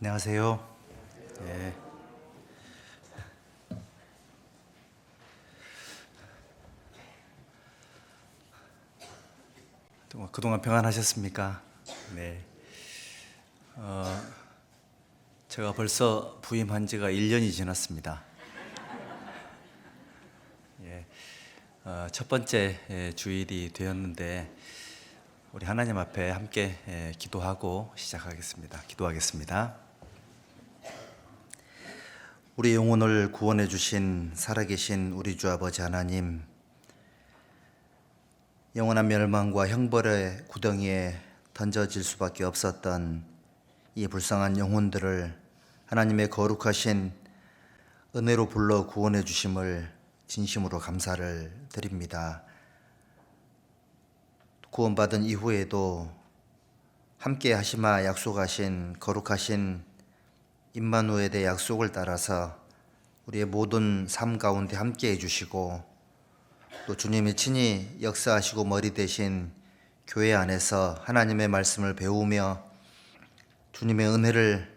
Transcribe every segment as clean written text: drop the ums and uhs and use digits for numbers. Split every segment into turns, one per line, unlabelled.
안녕하세요. 예. 그동안 평안하셨습니까? 네. 제가 벌써 부임한 지가 1년이 지났습니다. 예. 첫 번째 주일이 되었는데 우리 하나님 앞에 함께 기도하고 시작하겠습니다. 기도하겠습니다. 우리 영혼을 구원해 주신 살아계신 우리 주 아버지 하나님, 영원한 멸망과 형벌의 구덩이에 던져질 수밖에 없었던 이 불쌍한 영혼들을 하나님의 거룩하신 은혜로 불러 구원해 주심을 진심으로 감사를 드립니다. 구원받은 이후에도 함께 하시마 약속하신 거룩하신 임마누엘의 약속을 따라서 우리의 모든 삶 가운데 함께 해주시고 또 주님이 친히 역사하시고 머리 대신 교회 안에서 하나님의 말씀을 배우며 주님의 은혜를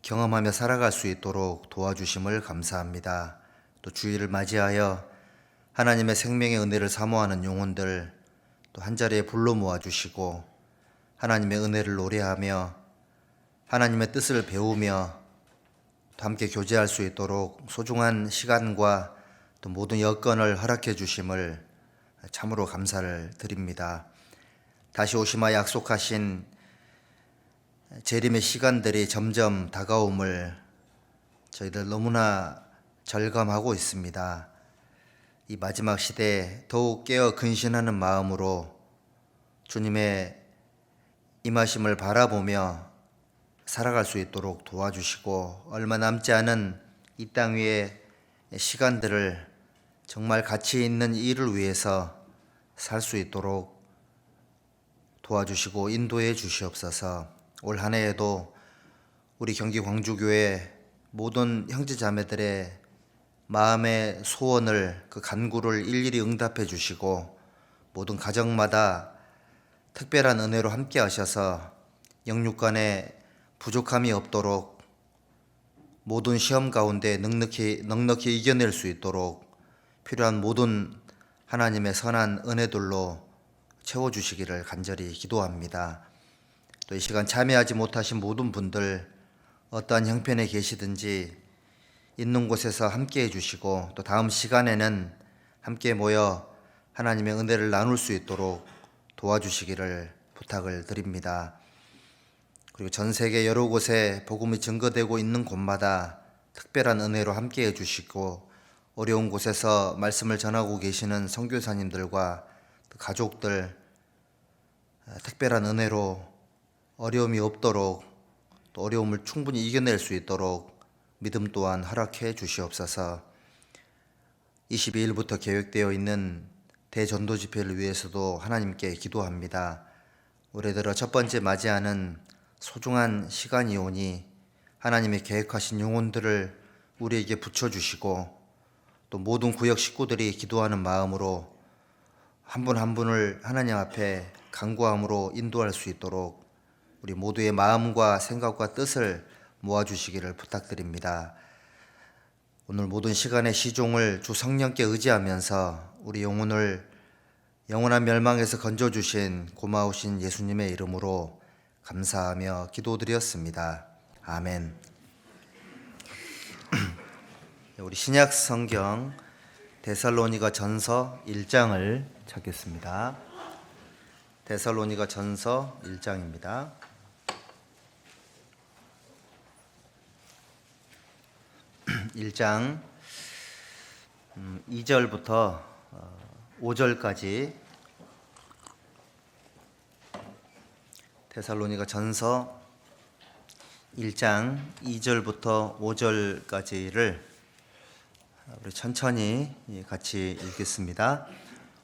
경험하며 살아갈 수 있도록 도와주심을 감사합니다. 또 주일을 맞이하여 하나님의 생명의 은혜를 사모하는 영혼들 또 한자리에 불러 모아주시고 하나님의 은혜를 노래하며 하나님의 뜻을 배우며 또 함께 교제할 수 있도록 소중한 시간과 또 모든 여건을 허락해 주심을 참으로 감사를 드립니다. 다시 오시마 약속하신 재림의 시간들이 점점 다가옴을 저희들 너무나 절감하고 있습니다. 이 마지막 시대에 더욱 깨어 근신하는 마음으로 주님의 임하심을 바라보며 살아갈 수 있도록 도와주시고 얼마 남지 않은 이 땅 위의 시간들을 정말 가치 있는 일을 위해서 살 수 있도록 도와주시고 인도해 주시옵소서. 올 한 해에도 우리 경기 광주교회 모든 형제자매들의 마음의 소원을 그 간구를 일일이 응답해 주시고 모든 가정마다 특별한 은혜로 함께 하셔서 영육간에 부족함이 없도록 모든 시험 가운데 넉넉히 이겨낼 수 있도록 필요한 모든 하나님의 선한 은혜들로 채워주시기를 간절히 기도합니다. 또 이 시간 참여하지 못하신 모든 분들 어떠한 형편에 계시든지 있는 곳에서 함께 해주시고 또 다음 시간에는 함께 모여 하나님의 은혜를 나눌 수 있도록 도와주시기를 부탁을 드립니다. 그리고 전 세계 여러 곳에 복음이 증거되고 있는 곳마다 특별한 은혜로 함께 해주시고 어려운 곳에서 말씀을 전하고 계시는 선교사님들과 가족들 특별한 은혜로 어려움이 없도록 또 어려움을 충분히 이겨낼 수 있도록 믿음 또한 허락해 주시옵소서. 22일부터 계획되어 있는 대전도 집회를 위해서도 하나님께 기도합니다. 올해 들어 첫 번째 맞이하는 소중한 시간이오니 하나님의 계획하신 영혼들을 우리에게 붙여주시고 또 모든 구역 식구들이 기도하는 마음으로 한 분 한 분을 하나님 앞에 간구함으로 인도할 수 있도록 우리 모두의 마음과 생각과 뜻을 모아주시기를 부탁드립니다. 오늘 모든 시간의 시종을 주 성령께 의지하면서 우리 영혼을 영원한 멸망에서 건져주신 고마우신 예수님의 이름으로 감사하며 기도드렸습니다. 아멘. 우리 신약 성경 데살로니가 전서 1장을 찾겠습니다. 데살로니가 전서 1장입니다. 1장 2절부터 5절까지 데살로니가 전서 1장 2절부터 5절까지를 우리 천천히 같이 읽겠습니다.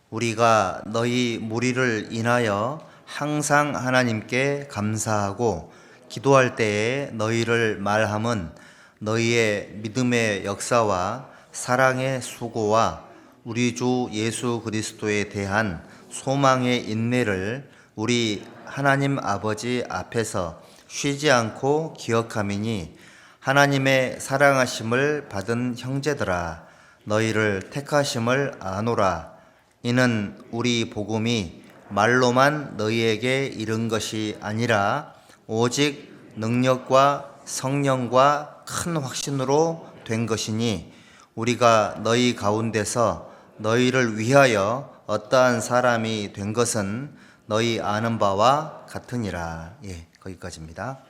우리가 너희 무리를 인하여 항상 하나님께 감사하고 기도할 때에 너희를 말함은 너희의 믿음의 역사와 사랑의 수고와 우리 주 예수 그리스도에 대한 소망의 인내를 우리 하나님 아버지 앞에서 쉬지 않고 기억함이니 하나님의 사랑하심을 받은 형제들아 너희를 택하심을 아노라. 이는 우리 복음이 말로만 너희에게 이른 것이 아니라 오직 능력과 성령과 큰 확신으로 된 것이니 우리가 너희 가운데서 너희를 위하여 어떠한 사람이 된 것은 너희 아는 바와 같으니라. 예, 거기까지입니다.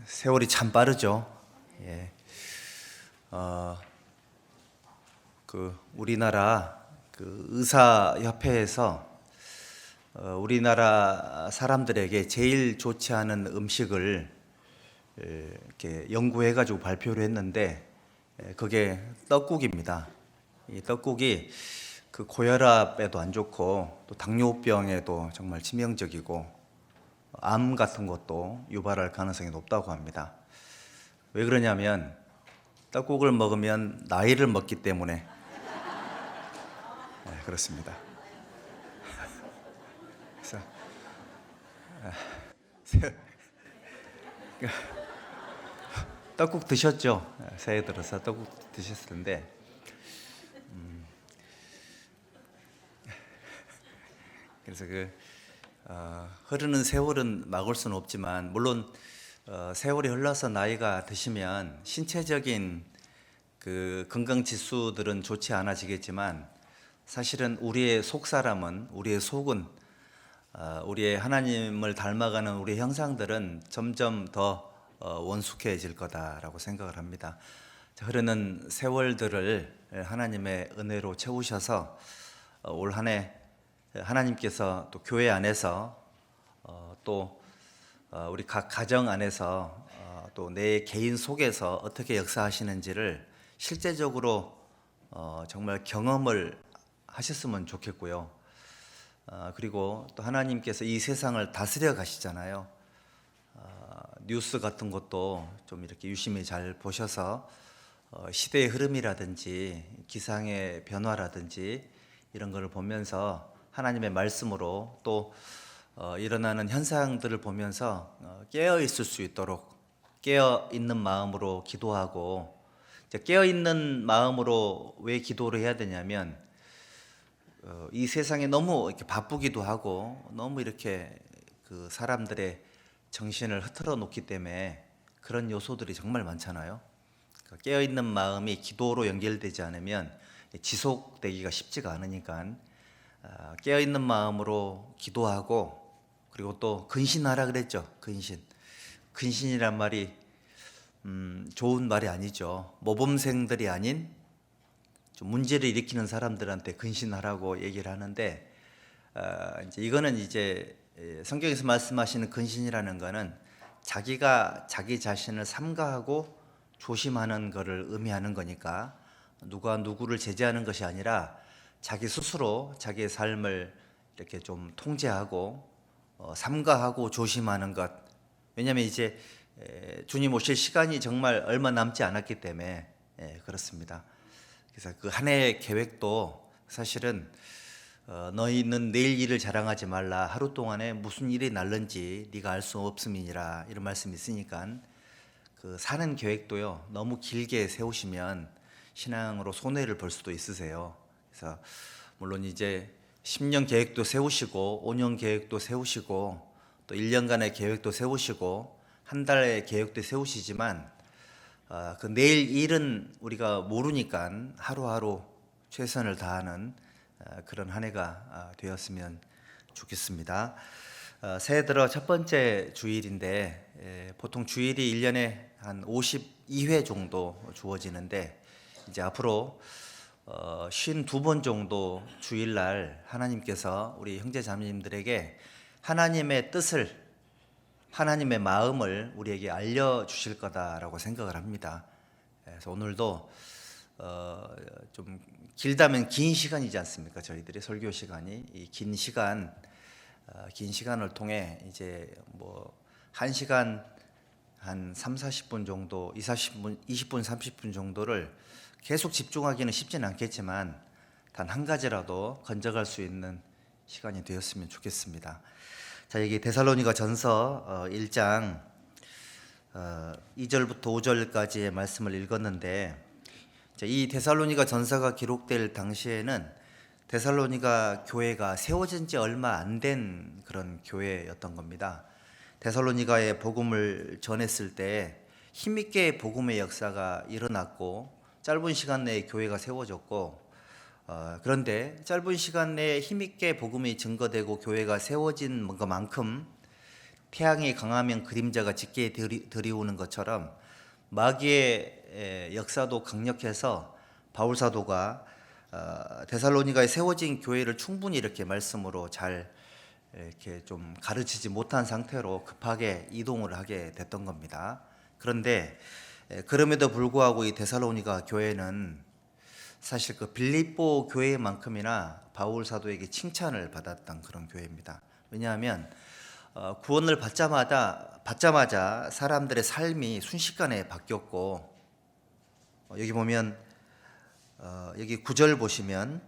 세월이 참 빠르죠. 예. 우리나라 의사협회에서 우리나라 사람들에게 제일 좋지 않은 음식을 이렇게 연구해가지고 발표를 했는데 그게 떡국입니다. 이 떡국이 그 고혈압에도 안 좋고 또 당뇨병에도 정말 치명적이고 암 같은 것도 유발할 가능성이 높다고 합니다. 왜 그러냐면 떡국을 먹으면 나이를 먹기 때문에 그렇습니다. 그래서 떡국 드셨죠? 새해 들어서 떡국 드셨을 텐데 그래서 흐르는 세월은 막을 수는 없지만 물론 세월이 흘러서 나이가 드시면 신체적인 그 건강 지수들은 좋지 않아지겠지만 사실은 우리의 속사람은 우리의 속은 우리의 하나님을 닮아가는 우리의 형상들은 점점 더 원숙해질 거다라고 생각을 합니다. 흐르는 세월들을 하나님의 은혜로 채우셔서 올 한 해 하나님께서 또 교회 안에서 또 우리 각 가정 안에서 또 내 개인 속에서 어떻게 역사하시는지를 실제적으로 정말 경험을 하셨으면 좋겠고요. 그리고 또 하나님께서 이 세상을 다스려 가시잖아요. 뉴스 같은 것도 좀 이렇게 유심히 잘 보셔서 시대의 흐름이라든지 기상의 변화라든지 이런 것을 보면서 하나님의 말씀으로 또 일어나는 현상들을 보면서 깨어 있을 수 있도록 깨어 있는 마음으로 기도하고, 깨어 있는 마음으로 왜 기도를 해야 되냐면 이 세상에 너무 이렇게 바쁘기도 하고 너무 이렇게 그 사람들의 정신을 흐트러 놓기 때문에 그런 요소들이 정말 많잖아요. 깨어 있는 마음이 기도로 연결되지 않으면 지속되기가 쉽지가 않으니까 깨어있는 마음으로 기도하고, 그리고 또 근신하라 그랬죠. 근신이란 말이 좋은 말이 아니죠. 모범생들이 아닌 좀 문제를 일으키는 사람들한테 근신하라고 얘기를 하는데 이거는 이제 성경에서 말씀하시는 근신이라는 거는 자기가 자기 자신을 삼가하고 조심하는 것을 의미하는 거니까 누가 누구를 제재하는 것이 아니라 자기 스스로 자기의 삶을 이렇게 좀 통제하고 삼가하고 조심하는 것. 왜냐하면 이제 주님 오실 시간이 정말 얼마 남지 않았기 때문에 그렇습니다. 그래서 그 한 해의 계획도 사실은 너희는 내일 일을 자랑하지 말라. 하루 동안에 무슨 일이 날는지 네가 알 수 없음이니라. 이런 말씀이 있으니까 그 사는 계획도요 너무 길게 세우시면 신앙으로 손해를 볼 수도 있으세요. 그래서 물론 이제 10년 계획도 세우시고 5년 계획도 세우시고 또 1년간의 계획도 세우시고 한 달의 계획도 세우시지만 그 내일 일은 우리가 모르니까 하루하루 최선을 다하는 그런 한 해가 되었으면 좋겠습니다. 새해 들어 첫 번째 주일인데 보통 주일이 1년에 한 52회 정도 주어지는데 이제 앞으로 52번 정도 주일날 하나님께서 우리 형제 자매님들에게 하나님의 뜻을, 하나님의 마음을 우리에게 알려주실 거다라고 생각을 합니다. 그래서 오늘도 좀 길다면 긴 시간이지 않습니까? 저희들의 설교 시간이 이 긴 시간을 통해 이제 뭐 1시간 한 3, 40분 정도, 20분, 30분 정도를 계속 집중하기는 쉽지는 않겠지만 단 한 가지라도 건져갈 수 있는 시간이 되었으면 좋겠습니다. 자, 여기 데살로니가 전서 1장 2절부터 5절까지의 말씀을 읽었는데, 이 데살로니가 전서가 기록될 당시에는 데살로니가 교회가 세워진 지 얼마 안 된 그런 교회였던 겁니다. 데살로니가에 복음을 전했을 때 힘있게 복음의 역사가 일어났고 짧은 시간 내에 교회가 세워졌고, 그런데 짧은 시간 내에 힘있게 복음이 증거되고 교회가 세워진 것만큼 태양이 강하면 그림자가 짙게 들이오는 것처럼 마귀의 역사도 강력해서 바울 사도가 데살로니가에 세워진 교회를 충분히 이렇게 말씀으로 잘 이렇게 좀 가르치지 못한 상태로 급하게 이동을 하게 됐던 겁니다. 그런데 그럼에도 불구하고 이 데살로니가 교회는 사실 그 빌립보 교회만큼이나 바울 사도에게 칭찬을 받았던 그런 교회입니다. 왜냐하면 구원을 받자마자 사람들의 삶이 순식간에 바뀌었고, 여기 보면 여기 9절 보시면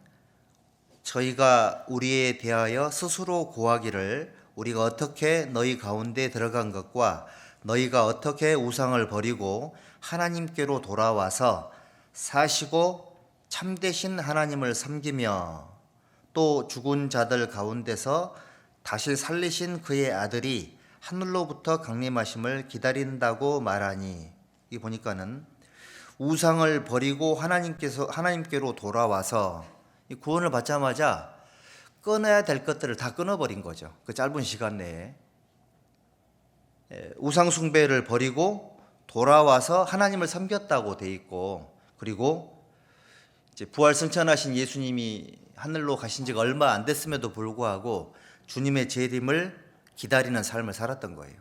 저희가 우리에 대하여 스스로 고하기를 우리가 어떻게 너희 가운데 들어간 것과 너희가 어떻게 우상을 버리고 하나님께로 돌아와서 사시고 참되신 하나님을 섬기며 또 죽은 자들 가운데서 다시 살리신 그의 아들이 하늘로부터 강림하심을 기다린다고 말하니, 이 보니까는 우상을 버리고 하나님께로 돌아와서 이 구원을 받자마자 끊어야 될 것들을 다 끊어버린 거죠. 그 짧은 시간 내에 우상 숭배를 버리고 돌아와서 하나님을 섬겼다고 돼 있고, 그리고 이제 부활 승천하신 예수님이 하늘로 가신 지가 얼마 안 됐음에도 불구하고 주님의 재림을 기다리는 삶을 살았던 거예요.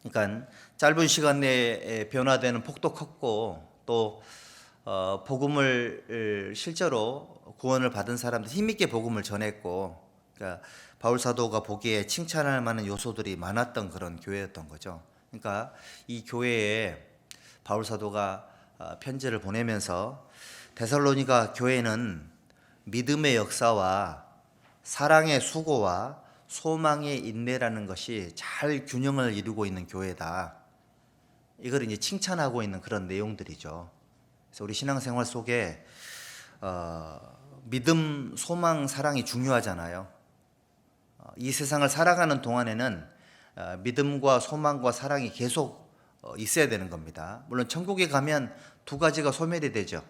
그러니까 짧은 시간 내에 변화되는 폭도 컸고, 또 복음을 실제로 구원을 받은 사람들 힘있게 복음을 전했고, 그러니까 바울 사도가 보기에 칭찬할 만한 요소들이 많았던 그런 교회였던 거죠. 그러니까 이 교회에 바울 사도가 편지를 보내면서 데살로니가 교회는 믿음의 역사와 사랑의 수고와 소망의 인내라는 것이 잘 균형을 이루고 있는 교회다. 이걸 이제 칭찬하고 있는 그런 내용들이죠. 그래서 우리 신앙생활 속에 믿음, 소망, 사랑이 중요하잖아요. 이 세상을 살아가는 동안에는 믿음과 소망과 사랑이 계속 있어야 되는 겁니다. 물론 천국에 가면 두 가지가 소멸이 되죠.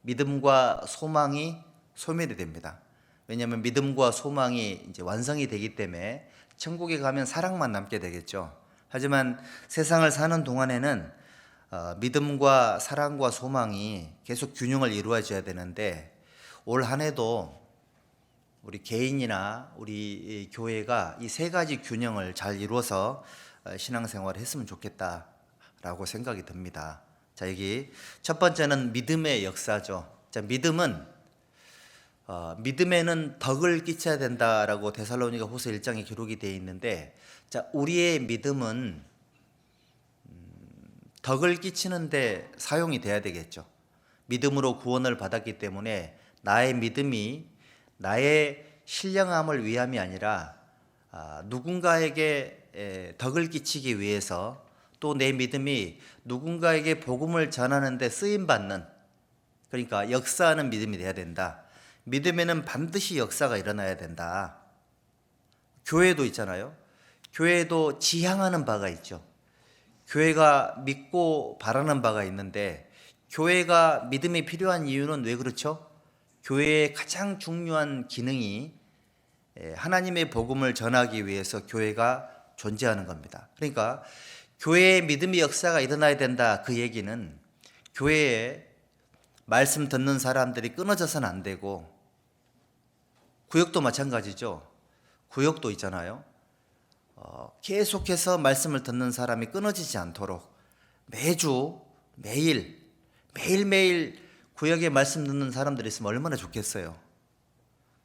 믿음과 소망이 소멸이 됩니다. 왜냐하면 믿음과 소망이 이제 완성이 되기 때문에 천국에 가면 사랑만 남게 되겠죠. 하지만 세상을 사는 동안에는 믿음과 사랑과 소망이 계속 균형을 이루어져야 되는데, 올 한 해도 우리 개인이나 우리 교회가 이 세 가지 균형을 잘 이루어서 신앙생활을 했으면 좋겠다라고 생각이 듭니다. 자, 여기 첫 번째는 믿음의 역사죠. 자, 믿음에는 덕을 끼쳐야 된다라고 데살로니가 후서 1장에 기록이 되어 있는데, 자, 우리의 믿음은 덕을 끼치는데 사용이 돼야 되겠죠. 믿음으로 구원을 받았기 때문에 나의 믿음이 나의 신령함을 위함이 아니라 누군가에게 덕을 끼치기 위해서, 또 내 믿음이 누군가에게 복음을 전하는 데 쓰임받는, 그러니까 역사하는 믿음이 돼야 된다. 믿음에는 반드시 역사가 일어나야 된다. 교회도 있잖아요. 교회도 지향하는 바가 있죠. 교회가 믿고 바라는 바가 있는데, 교회가 믿음이 필요한 이유는 왜 그렇죠? 교회의 가장 중요한 기능이 하나님의 복음을 전하기 위해서 교회가 존재하는 겁니다. 그러니까 교회의 믿음의 역사가 일어나야 된다. 그 얘기는 교회에 말씀 듣는 사람들이 끊어져서는 안 되고, 구역도 마찬가지죠. 구역도 있잖아요. 계속해서 말씀을 듣는 사람이 끊어지지 않도록 매주 매일매일 구역에 말씀 듣는 사람들이 있으면 얼마나 좋겠어요.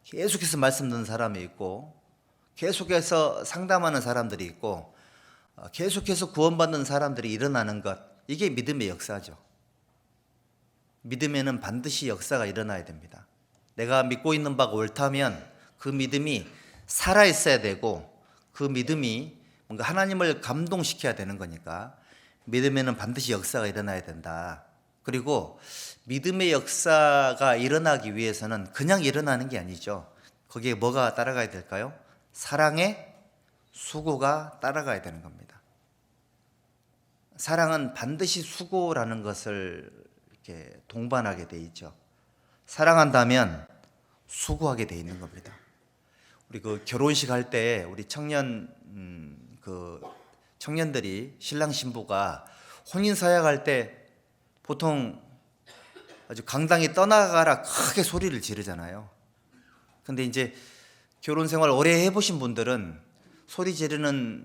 계속해서 말씀 듣는 사람이 있고, 계속해서 상담하는 사람들이 있고, 계속해서 구원받는 사람들이 일어나는 것, 이게 믿음의 역사죠. 믿음에는 반드시 역사가 일어나야 됩니다. 내가 믿고 있는 바가 옳다면 그 믿음이 살아 있어야 되고, 그 믿음이 뭔가 하나님을 감동시켜야 되는 거니까 믿음에는 반드시 역사가 일어나야 된다. 그리고 믿음의 역사가 일어나기 위해서는 그냥 일어나는 게 아니죠. 거기에 뭐가 따라가야 될까요? 사랑의 수고가 따라가야 되는 겁니다. 사랑은 반드시 수고라는 것을 이렇게 동반하게 돼 있죠. 사랑한다면 수고하게 돼 있는 겁니다. 우리 그 결혼식 할 때 우리 청년들이 신랑 신부가 혼인 서약할 때 보통 아주 강당이 떠나가라 크게 소리를 지르잖아요. 근데 이제 결혼 생활 오래 해보신 분들은 소리 지르는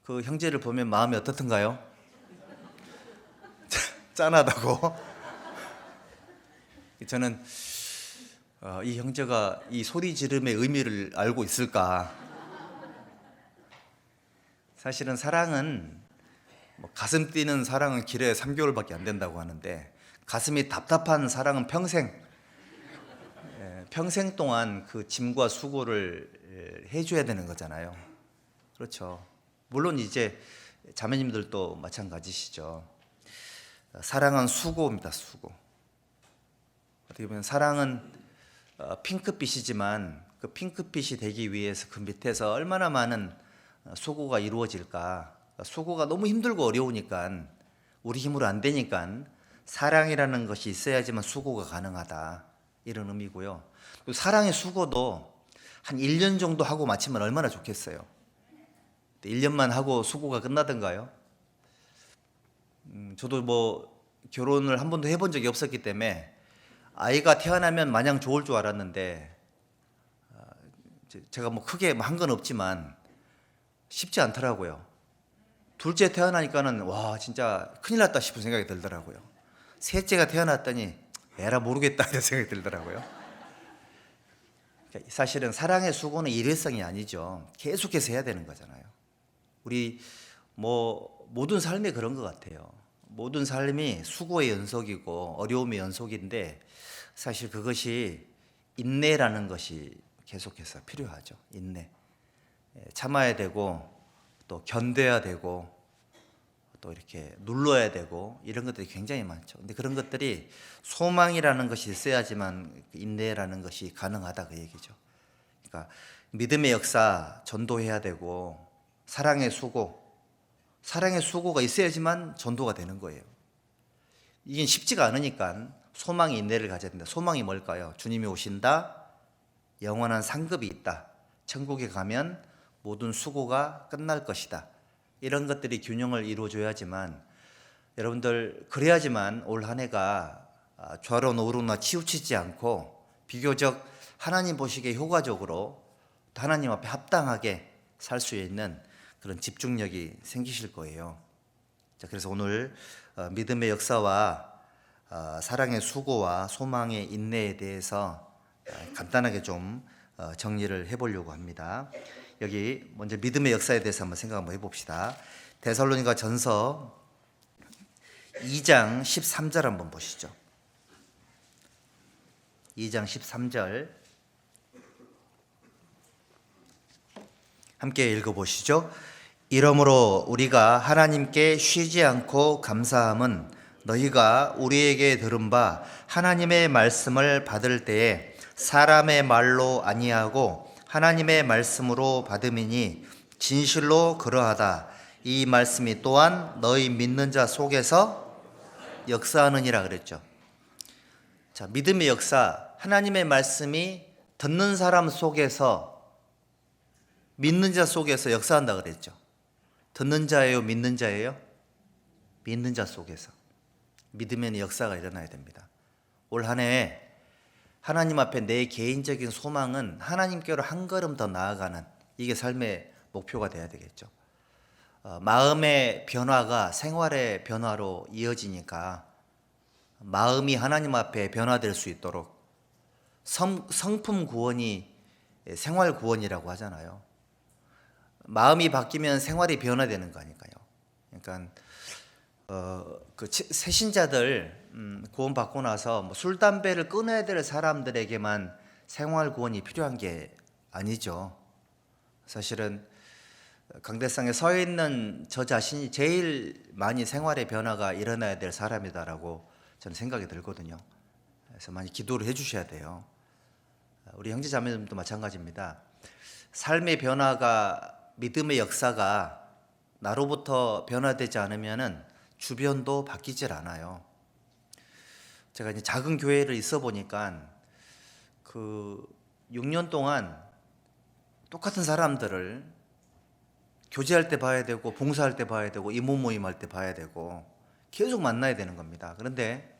그 형제를 보면 마음이 어떻던가요? 짠하다고. 저는 이 형제가 이 소리 지름의 의미를 알고 있을까? 사실은 사랑은 가슴 뛰는 사랑은 길에 3개월밖에 안 된다고 하는데, 가슴이 답답한 사랑은 평생 동안 그 짐과 수고를 해줘야 되는 거잖아요. 그렇죠. 물론 이제 자매님들도 마찬가지시죠. 사랑은 수고입니다. 수고. 어떻게 보면 사랑은 핑크빛이지만 그 핑크빛이 되기 위해서 그 밑에서 얼마나 많은 수고가 이루어질까. 수고가 너무 힘들고 어려우니까, 우리 힘으로 안 되니까 사랑이라는 것이 있어야지만 수고가 가능하다, 이런 의미고요. 또 사랑의 수고도 한 1년 정도 하고 마치면 얼마나 좋겠어요. 1년만 하고 수고가 끝나던가요? 저도 뭐 결혼을 한 번도 해본 적이 없었기 때문에 아이가 태어나면 마냥 좋을 줄 알았는데, 제가 뭐 크게 한 건 없지만 쉽지 않더라고요. 둘째 태어나니까는 와, 진짜 큰일 났다 싶은 생각이 들더라고요. 셋째가 태어났더니 에라 모르겠다 이런 생각이 들더라고요. 사실은 사랑의 수고는 일회성이 아니죠. 계속해서 해야 되는 거잖아요. 우리 뭐 모든 삶이 그런 것 같아요. 모든 삶이 수고의 연속이고 어려움의 연속인데, 사실 그것이 인내라는 것이 계속해서 필요하죠. 인내. 참아야 되고, 또 견뎌야 되고, 또 이렇게 눌러야 되고, 이런 것들이 굉장히 많죠. 근데 그런 것들이 소망이라는 것이 있어야지만 인내라는 것이 가능하다, 그 얘기죠. 그러니까 믿음의 역사 전도해야 되고, 사랑의 수고가 있어야지만 전도가 되는 거예요. 이게 쉽지가 않으니까 소망이 인내를 가져야 된다. 소망이 뭘까요? 주님이 오신다, 영원한 상급이 있다, 천국에 가면 모든 수고가 끝날 것이다, 이런 것들이 균형을 이루어줘야지만, 여러분들 그래야지만 올 한 해가 좌로 우로나 치우치지 않고 비교적 하나님 보시기에 효과적으로 하나님 앞에 합당하게 살 수 있는 그런 집중력이 생기실 거예요. 자, 그래서 오늘 믿음의 역사와 사랑의 수고와 소망의 인내에 대해서 간단하게 좀 정리를 해보려고 합니다. 여기 먼저 믿음의 역사에 대해서 한번 생각 한번 해봅시다. 데살로니가 전서 2장 13절 한번 보시죠. 2장 13절 함께 읽어보시죠. 이러므로 우리가 하나님께 쉬지 않고 감사함은 너희가 우리에게 들은 바 하나님의 말씀을 받을 때에 사람의 말로 아니하고 하나님의 말씀으로 받음이니 진실로 그러하다. 이 말씀이 또한 너희 믿는 자 속에서 역사하느니라 그랬죠. 자, 믿음의 역사, 하나님의 말씀이 듣는 사람 속에서, 믿는 자 속에서 역사한다 그랬죠. 듣는 자예요, 믿는 자예요? 믿는 자 속에서. 믿으면 역사가 일어나야 됩니다. 올 한 해 하나님 앞에 내 개인적인 소망은 하나님께로 한 걸음 더 나아가는, 이게 삶의 목표가 돼야 되겠죠. 마음의 변화가 생활의 변화로 이어지니까 마음이 하나님 앞에 변화될 수 있도록, 성품 구원이 생활 구원이라고 하잖아요. 마음이 바뀌면 생활이 변화되는 거니까요. 그러니까 새신자들 구원받고 나서 뭐 술, 담배를 끊어야 될 사람들에게만 생활 구원이 필요한 게 아니죠. 사실은 강대상에 서 있는 저 자신이 제일 많이 생활의 변화가 일어나야 될 사람이다라고 저는 생각이 들거든요. 그래서 많이 기도를 해주셔야 돼요. 우리 형제 자매들도 마찬가지입니다. 삶의 변화가, 믿음의 역사가 나로부터 변화되지 않으면은 주변도 바뀌질 않아요. 제가 이제 작은 교회를 있어 보니까 그 6년 동안 똑같은 사람들을 교제할 때 봐야 되고, 봉사할 때 봐야 되고, 이모 모임 할 때 봐야 되고, 계속 만나야 되는 겁니다. 그런데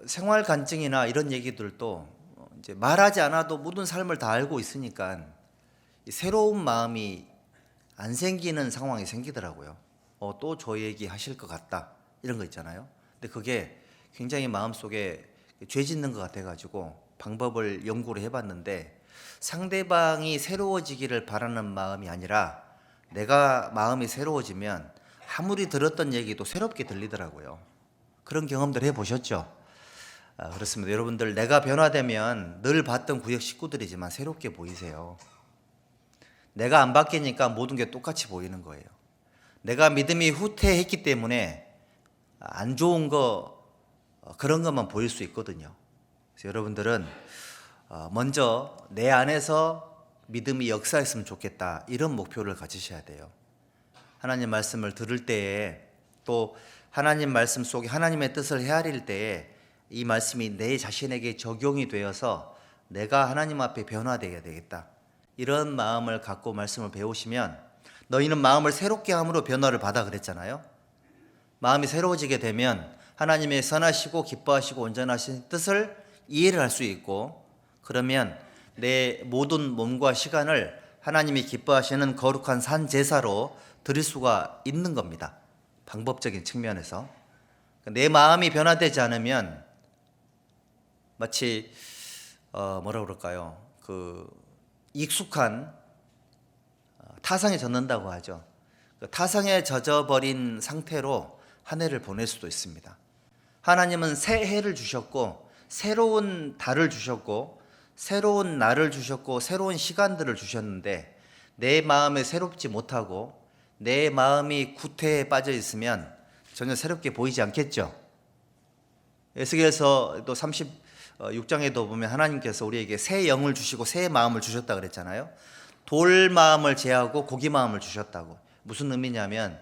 생활 간증이나 이런 얘기들도 이제 말하지 않아도 모든 삶을 다 알고 있으니까 새로운 마음이 안 생기는 상황이 생기더라고요. 또 저 얘기 하실 것 같다, 이런 거 있잖아요. 근데 그게 굉장히 마음속에 죄 짓는 것 같아가지고 방법을 연구를 해봤는데, 상대방이 새로워지기를 바라는 마음이 아니라 내가 마음이 새로워지면 아무리 들었던 얘기도 새롭게 들리더라고요. 그런 경험들 해보셨죠? 그렇습니다. 여러분들, 내가 변화되면 늘 봤던 구역 식구들이지만 새롭게 보이세요. 내가 안 바뀌니까 모든 게 똑같이 보이는 거예요. 내가 믿음이 후퇴했기 때문에 안 좋은 거, 그런 것만 보일 수 있거든요. 그래서 여러분들은 먼저 내 안에서 믿음이 역사했으면 좋겠다, 이런 목표를 가지셔야 돼요. 하나님 말씀을 들을 때에, 또 하나님 말씀 속에 하나님의 뜻을 헤아릴 때에 이 말씀이 내 자신에게 적용이 되어서 내가 하나님 앞에 변화되어야 되겠다, 이런 마음을 갖고 말씀을 배우시면, 너희는 마음을 새롭게 함으로 변화를 받아 그랬잖아요. 마음이 새로워지게 되면 하나님의 선하시고 기뻐하시고 온전하신 뜻을 이해를 할 수 있고, 그러면 내 모든 몸과 시간을 하나님이 기뻐하시는 거룩한 산 제사로 드릴 수가 있는 겁니다. 방법적인 측면에서. 내 마음이 변화되지 않으면 마치 뭐라 그럴까요? 익숙한 타상에 젖는다고 하죠. 타상에 젖어버린 상태로 한 해를 보낼 수도 있습니다. 하나님은 새 해를 주셨고, 새로운 달을 주셨고, 새로운 날을 주셨고, 새로운 시간들을 주셨는데, 내 마음에 새롭지 못하고 내 마음이 구태에 빠져 있으면 전혀 새롭게 보이지 않겠죠. 에스겔서 또 36장에도 보면 하나님께서 우리에게 새 영을 주시고 새 마음을 주셨다 그랬잖아요. 돌 마음을 제하고 고기 마음을 주셨다고. 무슨 의미냐면,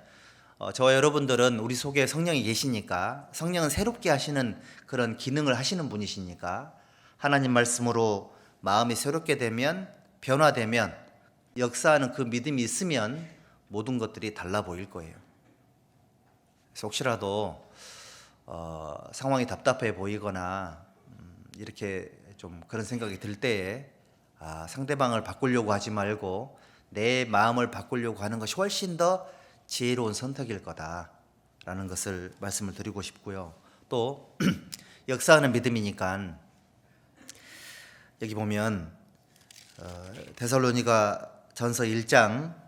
저와 여러분들은 우리 속에 성령이 계시니까, 성령은 새롭게 하시는 그런 기능을 하시는 분이시니까, 하나님 말씀으로 마음이 새롭게 되면, 변화되면, 역사하는 그 믿음이 있으면 모든 것들이 달라 보일 거예요. 그래서 혹시라도 상황이 답답해 보이거나 이렇게 좀 그런 생각이 들 때에 상대방을 바꾸려고 하지 말고 내 마음을 바꾸려고 하는 것이 훨씬 더 지혜로운 선택일 거다라는 것을 말씀을 드리고 싶고요. 또 역사하는 믿음이니까 여기 보면 데살로니가 전서 1장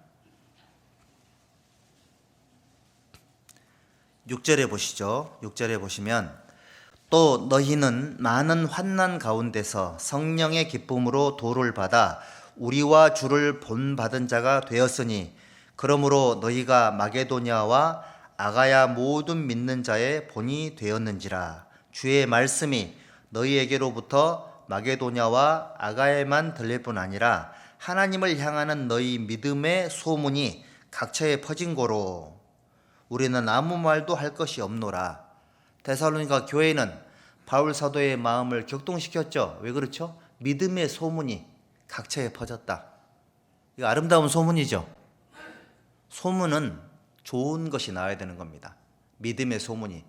6절에 보시죠. 6절에 보시면, 또 너희는 많은 환난 가운데서 성령의 기쁨으로 도를 받아 우리와 주를 본받은 자가 되었으니, 그러므로 너희가 마게도냐와 아가야 모든 믿는 자의 본이 되었는지라. 주의 말씀이 너희에게로부터 마게도냐와 아가야에만 들릴 뿐 아니라 하나님을 향하는 너희 믿음의 소문이 각처에 퍼진 고로 우리는 아무 말도 할 것이 없노라. 데살로니가 교회는 바울 사도의 마음을 격동시켰죠. 왜 그렇죠? 믿음의 소문이 각처에 퍼졌다. 이거 아름다운 소문이죠. 소문은 좋은 것이 나와야 되는 겁니다. 믿음의 소문이.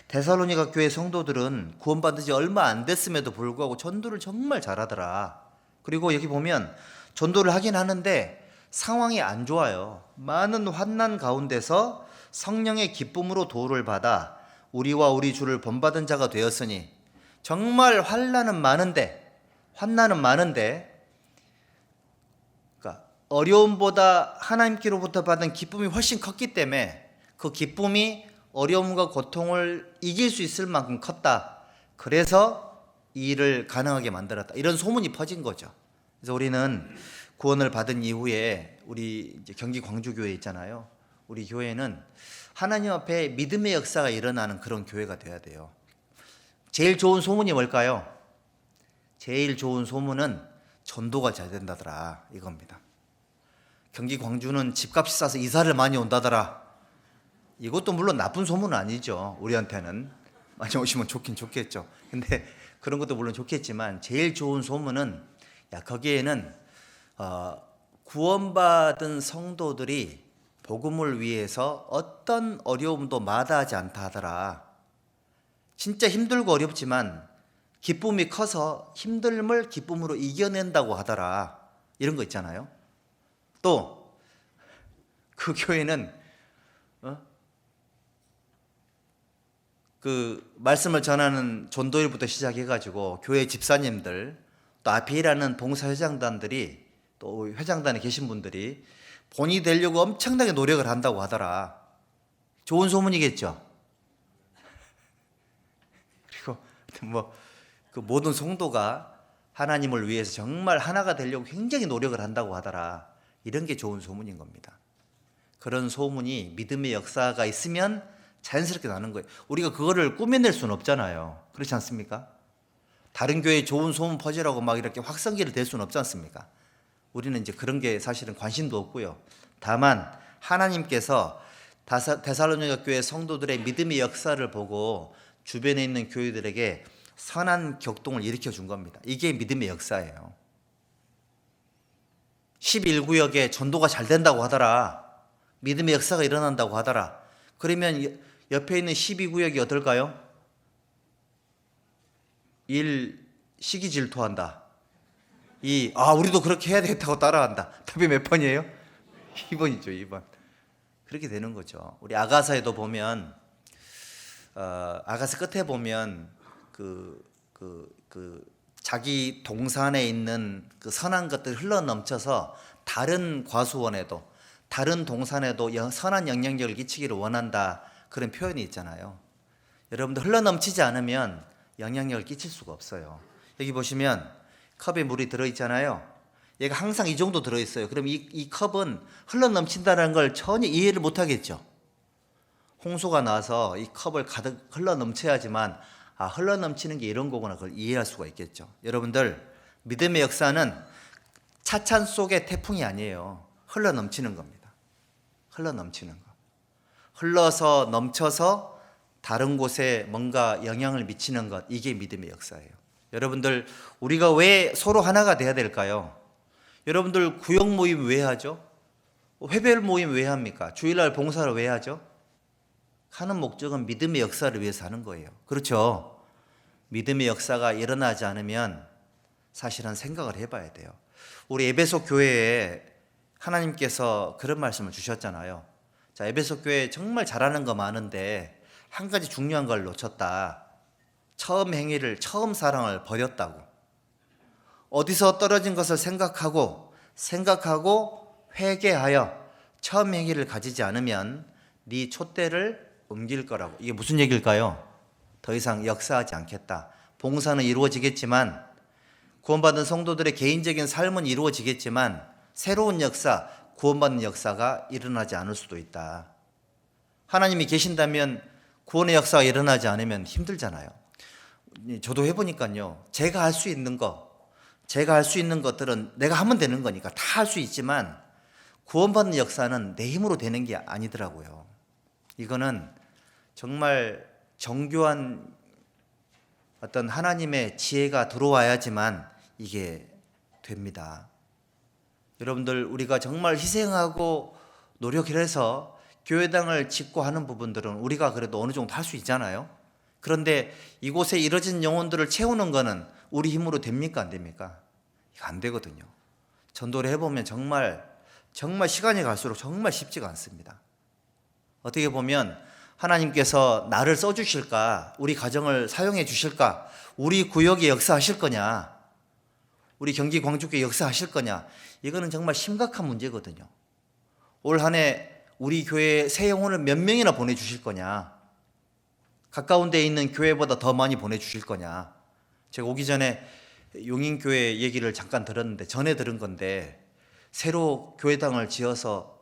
데살로니가 교회 성도들은 구원받은 지 얼마 안 됐음에도 불구하고 전도를 정말 잘하더라. 그리고 여기 보면 전도를 하긴 하는데 상황이 안 좋아요. 많은 환난 가운데서 성령의 기쁨으로 도를 받아 우리와 우리 주를 본받은 자가 되었으니, 정말 환난은 많은데 그러니까 어려움보다 하나님께로부터 받은 기쁨이 훨씬 컸기 때문에 그 기쁨이 어려움과 고통을 이길 수 있을 만큼 컸다. 그래서 이 일을 가능하게 만들었다. 이런 소문이 퍼진 거죠. 그래서 우리는 구원을 받은 이후에 우리 이제 경기 광주교회 있잖아요. 우리 교회는 하나님 앞에 믿음의 역사가 일어나는 그런 교회가 돼야 돼요. 제일 좋은 소문이 뭘까요? 제일 좋은 소문은 전도가 잘 된다더라 이겁니다. 경기 광주는 집값이 싸서 이사를 많이 온다더라. 이것도 물론 나쁜 소문은 아니죠. 우리한테는 많이 오시면 좋긴 좋겠죠. 근데 그런 것도 물론 좋겠지만 제일 좋은 소문은 거기에는 구원받은 성도들이 복음을 위해서 어떤 어려움도 마다하지 않다 하더라. 진짜 힘들고 어렵지만 기쁨이 커서 힘듦을 기쁨으로 이겨낸다고 하더라. 이런 거 있잖아요. 또 그 교회는 그 말씀을 전하는 전도일부터 시작해가지고 교회 집사님들 또 앞에 일하는 봉사회장단들이 또 회장단에 계신 분들이 본이 되려고 엄청나게 노력을 한다고 하더라. 좋은 소문이겠죠. 그리고 그 모든 성도가 하나님을 위해서 정말 하나가 되려고 굉장히 노력을 한다고 하더라. 이런 게 좋은 소문인 겁니다. 그런 소문이 믿음의 역사가 있으면 자연스럽게 나는 거예요. 우리가 그거를 꾸며낼 수는 없잖아요. 그렇지 않습니까? 다른 교회에 좋은 소문 퍼지라고 막 이렇게 확성기를 댈 수는 없지 않습니까? 우리는 이제 그런 게 사실은 관심도 없고요. 다만 하나님께서 데살로니가 교회 성도들의 믿음의 역사를 보고 주변에 있는 교회들에게 선한 격동을 일으켜 준 겁니다. 이게 믿음의 역사예요. 11구역에 전도가 잘 된다고 하더라. 믿음의 역사가 일어난다고 하더라. 그러면 옆에 있는 12구역이 어떨까요? 시기 질투한다. 우리도 그렇게 해야 되겠다고 따라한다. 답이 몇 번이에요? 2번이죠, 2번. 그렇게 되는 거죠. 우리 아가서에도 보면, 아가서 끝에 보면, 자기 동산에 있는 그 선한 것들이 흘러 넘쳐서 다른 과수원에도, 다른 동산에도 선한 영향력을 끼치기를 원한다. 그런 표현이 있잖아요. 여러분들 흘러 넘치지 않으면 영향력을 끼칠 수가 없어요. 여기 보시면 컵에 물이 들어있잖아요. 얘가 항상 이 정도 들어있어요. 그럼 이 컵은 흘러 넘친다는 걸 전혀 이해를 못 하겠죠. 홍수가 나서 이 컵을 가득 흘러 넘쳐야지만 흘러 넘치는 게 이런 거구나 그걸 이해할 수가 있겠죠. 여러분들 믿음의 역사는 차찬 속의 태풍이 아니에요. 흘러 넘치는 겁니다. 흘러 넘치는 거. 흘러서 넘쳐서 다른 곳에 뭔가 영향을 미치는 것, 이게 믿음의 역사예요. 여러분들 우리가 왜 서로 하나가 돼야 될까요? 여러분들 구역 모임 왜 하죠? 회별 모임 왜 합니까? 주일날 봉사를 왜 하죠? 하는 목적은 믿음의 역사를 위해서 하는 거예요. 그렇죠? 믿음의 역사가 일어나지 않으면 사실은 생각을 해봐야 돼요. 우리 에베소 교회에 하나님께서 그런 말씀을 주셨잖아요. 자, 에베소 교회 정말 잘하는 거 많은데 한 가지 중요한 걸 놓쳤다. 처음 사랑을 버렸다고. 어디서 떨어진 것을 생각하고 회개하여 처음 행위를 가지지 않으면 네 촛대를 옮길 거라고. 이게 무슨 얘기일까요? 더 이상 역사하지 않겠다. 봉사는 이루어지겠지만, 구원받은 성도들의 개인적인 삶은 이루어지겠지만 새로운 역사, 구원받는 역사가 일어나지 않을 수도 있다. 하나님이 계신다면 구원의 역사가 일어나지 않으면 힘들잖아요. 저도 해보니까요, 제가 할 수 있는 것들은 내가 하면 되는 거니까 다 할 수 있지만 구원받는 역사는 내 힘으로 되는 게 아니더라고요. 이거는 정말 정교한 어떤 하나님의 지혜가 들어와야지만 이게 됩니다. 여러분들 우리가 정말 희생하고 노력을 해서 교회당을 짓고 하는 부분들은 우리가 그래도 어느 정도 할 수 있잖아요. 그런데 이곳에 이뤄진 영혼들을 채우는 거는 우리 힘으로 됩니까? 안 됩니까? 이거 안 되거든요. 전도를 해보면 정말 시간이 갈수록 정말 쉽지가 않습니다. 어떻게 보면 하나님께서 나를 써주실까? 우리 가정을 사용해 주실까? 우리 구역에 역사하실 거냐? 우리 경기 광주교회 역사하실 거냐? 이거는 정말 심각한 문제거든요. 올 한 해 우리 교회에 새 영혼을 몇 명이나 보내주실 거냐? 가까운 데에 있는 교회보다 더 많이 보내주실 거냐? 제가 오기 전에 용인교회 얘기를 잠깐 들었는데, 전에 들은 건데, 새로 교회당을 지어서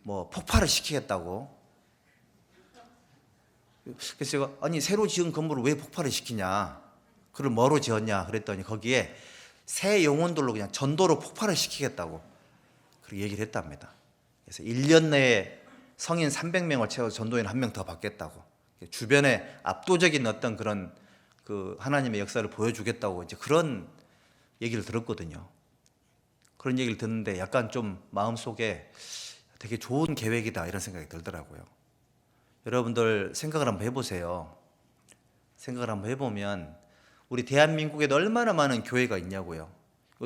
뭐 폭발을 시키겠다고. 그래서 제가, 아니 새로 지은 건물을 왜 폭발을 시키냐, 그걸 뭐로 지었냐 그랬더니 거기에 새 영혼들로 그냥 전도로 폭발을 시키겠다고 그렇게 얘기를 했답니다. 그래서 1년 내에 성인 300명을 채워서 전도인 1명 더 받겠다고, 주변에 압도적인 어떤 그런 그 하나님의 역사를 보여주겠다고 이제 그런 얘기를 들었거든요. 그런 얘기를 듣는데 약간 좀 마음속에 되게 좋은 계획이다 이런 생각이 들더라고요. 여러분들 생각을 한번 해보세요. 생각을 한번 해보면 우리 대한민국에도 얼마나 많은 교회가 있냐고요.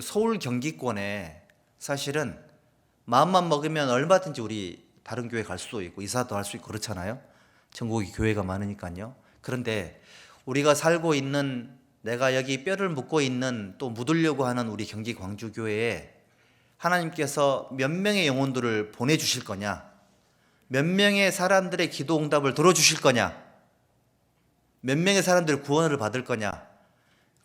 서울 경기권에 사실은 마음만 먹으면 얼마든지 우리 다른 교회 갈 수도 있고 이사도 할 수 있고 그렇잖아요. 전국에 교회가 많으니까요. 그런데 우리가 살고 있는, 내가 여기 뼈를 묻고 있는, 또 묻으려고 하는 우리 경기 광주교회에 하나님께서 몇 명의 영혼들을 보내주실 거냐, 몇 명의 사람들의 기도 응답을 들어주실 거냐, 몇 명의 사람들의 구원을 받을 거냐,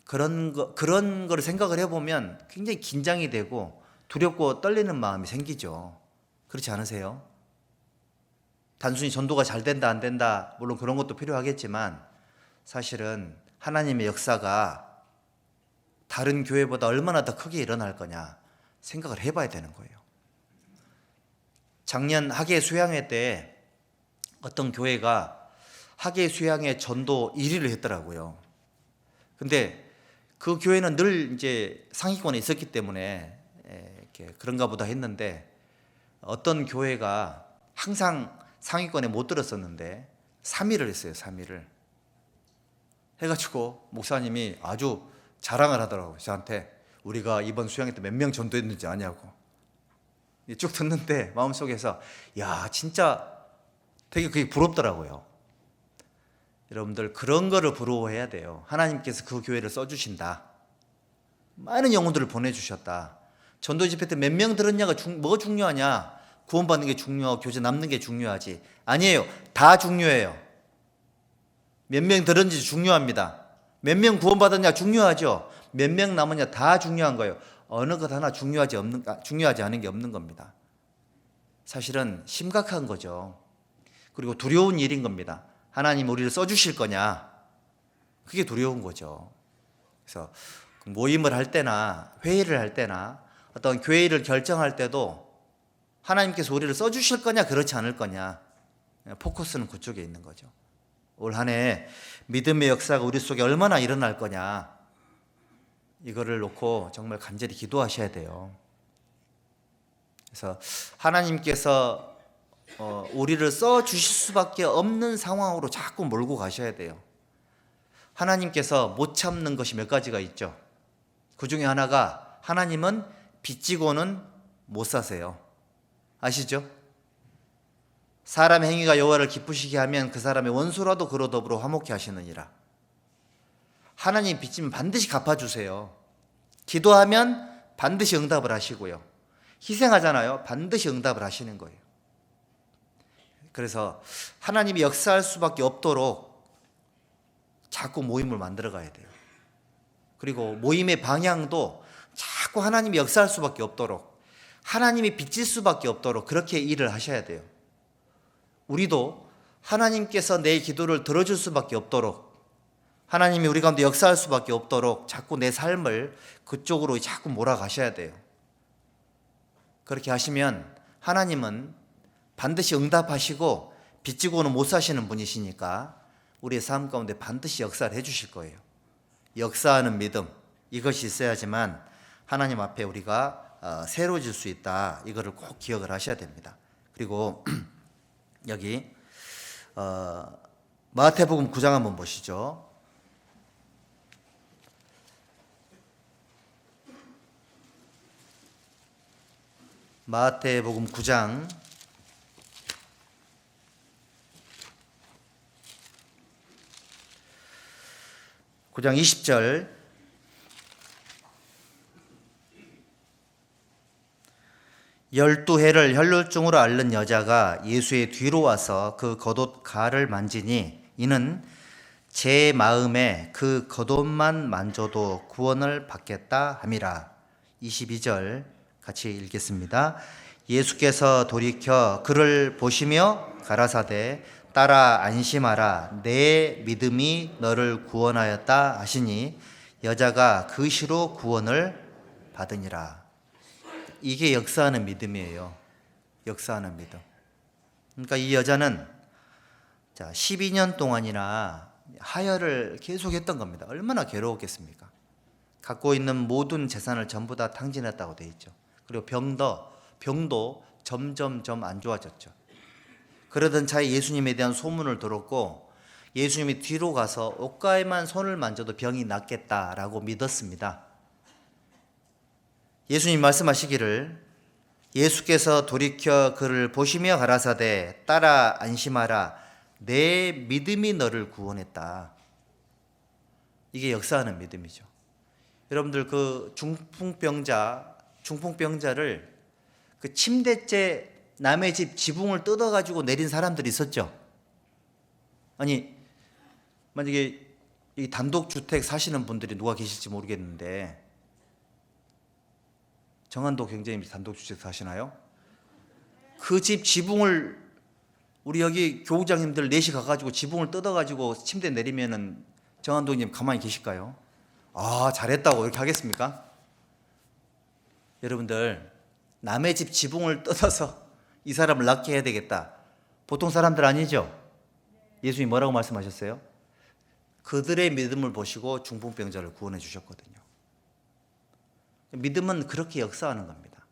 그런 거를 생각을 해보면 굉장히 긴장이 되고 두렵고 떨리는 마음이 생기죠. 그렇지 않으세요? 단순히 전도가 잘 된다 안 된다, 물론 그런 것도 필요하겠지만 사실은 하나님의 역사가 다른 교회보다 얼마나 더 크게 일어날 거냐 생각을 해봐야 되는 거예요. 작년 학예 수양회 때 어떤 교회가 학예 수양회 전도 1위를 했더라고요. 근데 그 교회는 늘 이제 상위권에 있었기 때문에 이렇게 그런가 보다 했는데, 어떤 교회가 항상 상위권에 못 들었었는데 3위를 했어요. 3위를 해가지고 목사님이 아주 자랑을 하더라고요. 저한테 우리가 이번 수양회 때 몇 명 전도했는지 아냐고. 쭉 듣는데 마음속에서 야 진짜 되게 그게 부럽더라고요. 여러분들 그런 거를 부러워해야 돼요. 하나님께서 그 교회를 써주신다, 많은 영혼들을 보내주셨다. 전도 집회 때 몇 명 들었냐가 뭐가 중요하냐, 구원받는 게 중요하고 교제 남는 게 중요하지. 아니에요. 다 중요해요. 몇 명 들었는지 중요합니다. 몇 명 구원받았냐 중요하죠. 몇 명 남았냐 다 중요한 거예요. 어느 것 하나 중요하지 않은 게 없는 겁니다. 사실은 심각한 거죠. 그리고 두려운 일인 겁니다. 하나님 우리를 써주실 거냐, 그게 두려운 거죠. 그래서 모임을 할 때나 회의를 할 때나 어떤 교회를 결정할 때도 하나님께서 우리를 써주실 거냐 그렇지 않을 거냐, 포커스는 그쪽에 있는 거죠. 올 한 해 믿음의 역사가 우리 속에 얼마나 일어날 거냐, 이거를 놓고 정말 간절히 기도하셔야 돼요. 그래서 하나님께서 우리를 써주실 수밖에 없는 상황으로 자꾸 몰고 가셔야 돼요. 하나님께서 못 참는 것이 몇 가지가 있죠. 그 중에 하나가, 하나님은 빚지고는 못 사세요. 아시죠? 사람 행위가 여호와를 기쁘시게 하면 그 사람의 원수라도 그로 더불어 화목케 하시느니라. 하나님 빚지면 반드시 갚아주세요. 기도하면 반드시 응답을 하시고요. 희생하잖아요. 반드시 응답을 하시는 거예요. 그래서 하나님이 역사할 수밖에 없도록 자꾸 모임을 만들어 가야 돼요. 그리고 모임의 방향도 자꾸 하나님이 역사할 수밖에 없도록, 하나님이 빚질 수밖에 없도록 그렇게 일을 하셔야 돼요. 우리도 하나님께서 내 기도를 들어줄 수밖에 없도록, 하나님이 우리 가운데 역사할 수밖에 없도록 자꾸 내 삶을 그쪽으로 자꾸 몰아가셔야 돼요. 그렇게 하시면 하나님은 반드시 응답하시고 빚지고는 못 사시는 분이시니까 우리의 삶 가운데 반드시 역사를 해주실 거예요. 역사하는 믿음, 이것이 있어야지만 하나님 앞에 우리가 새로워질 수 있다, 이거를 꼭 기억을 하셔야 됩니다. 그리고 여기 마태복음 9장 한번 보시죠. 마태복음 9장 20절 12해를 혈루증으로 앓는 여자가 예수의 뒤로 와서 그 겉옷 가를 만지니 이는 제 마음에 그 겉옷만 만져도 구원을 받겠다 함이라. 22절 같이 읽겠습니다. 예수께서 돌이켜 그를 보시며 가라사대 따라 안심하라 내 믿음이 너를 구원하였다 하시니 여자가 그 시로 구원을 받으니라. 이게 역사하는 믿음이에요. 역사하는 믿음. 그러니까 이 여자는 12년 동안이나 하혈을 계속했던 겁니다. 얼마나 괴로웠겠습니까? 갖고 있는 모든 재산을 전부 다 탕진했다고 돼 있죠. 그리고 병도 점점 안 좋아졌죠. 그러던 차에 예수님에 대한 소문을 들었고 예수님이 뒤로 가서 옷가에만 손을 만져도 병이 낫겠다라고 믿었습니다. 예수님 말씀하시기를 예수께서 돌이켜 그를 보시며 가라사대 따라 안심하라 내 믿음이 너를 구원했다. 이게 역사하는 믿음이죠. 여러분들 그 중풍병자를 그 침대째 남의 집 지붕을 뜯어가지고 내린 사람들이 있었죠. 아니 만약에 이 단독주택 사시는 분들이 누가 계실지 모르겠는데 정한도 경제님 단독주택 사시나요? 그 집 지붕을 우리 여기 교우장님들 넷이 가가지고 지붕을 뜯어가지고 침대 내리면은 정한도님 가만히 계실까요? 아 잘했다고 이렇게 하겠습니까? 여러분들 남의 집 지붕을 뜯어서 이 사람을 낫게 해야 되겠다. 보통 사람들 아니죠? 예수님이 뭐라고 말씀하셨어요? 그들의 믿음을 보시고 중풍병자를 구원해 주셨거든요. 믿음은 그렇게 역사하는 겁니다.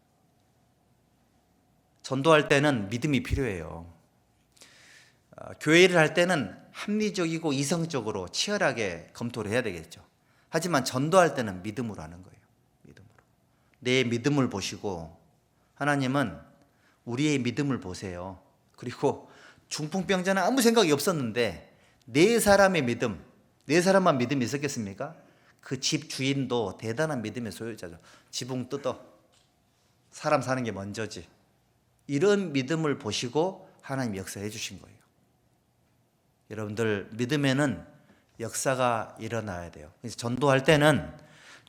전도할 때는 믿음이 필요해요. 교회를 할 때는 합리적이고 이성적으로 치열하게 검토를 해야 되겠죠. 하지만 전도할 때는 믿음으로 하는 거예요. 믿음으로. 내 믿음을 보시고 하나님은 우리의 믿음을 보세요. 그리고 중풍병자는 아무 생각이 없었는데 네 사람의 믿음, 네 사람만 믿음이 있었겠습니까? 그 집 주인도 대단한 믿음의 소유자죠. 지붕 뜯어 사람 사는 게 먼저지. 이런 믿음을 보시고 하나님 역사해 주신 거예요. 여러분들 믿음에는 역사가 일어나야 돼요. 그래서 전도할 때는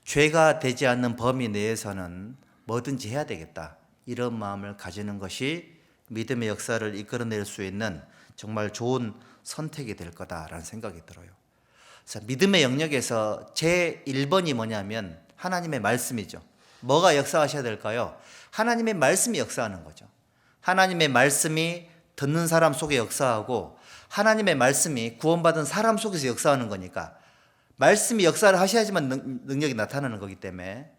죄가 되지 않는 범위 내에서는 뭐든지 해야 되겠다. 이런 마음을 가지는 것이 믿음의 역사를 이끌어낼 수 있는 정말 좋은 선택이 될 거다라는 생각이 들어요. 그래서 믿음의 영역에서 제 1번이 뭐냐면 하나님의 말씀이죠. 뭐가 역사하셔야 될까요? 하나님의 말씀이 역사하는 거죠. 하나님의 말씀이 듣는 사람 속에 역사하고 하나님의 말씀이 구원받은 사람 속에서 역사하는 거니까 말씀이 역사를 하셔야지만 능력이 나타나는 거기 때문에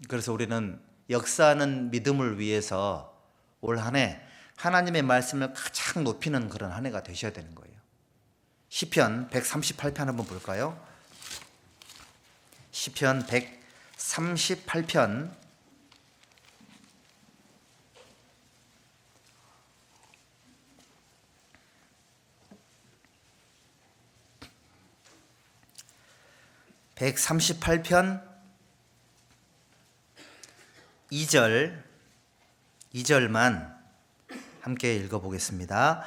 그래서 우리는 역사하는 믿음을 위해서 올 한 해 하나님의 말씀을 가장 높이는 그런 한 해가 되셔야 되는 거예요. 시편 138편 한번 볼까요? 시편 138편 138편 2절만 함께 읽어보겠습니다.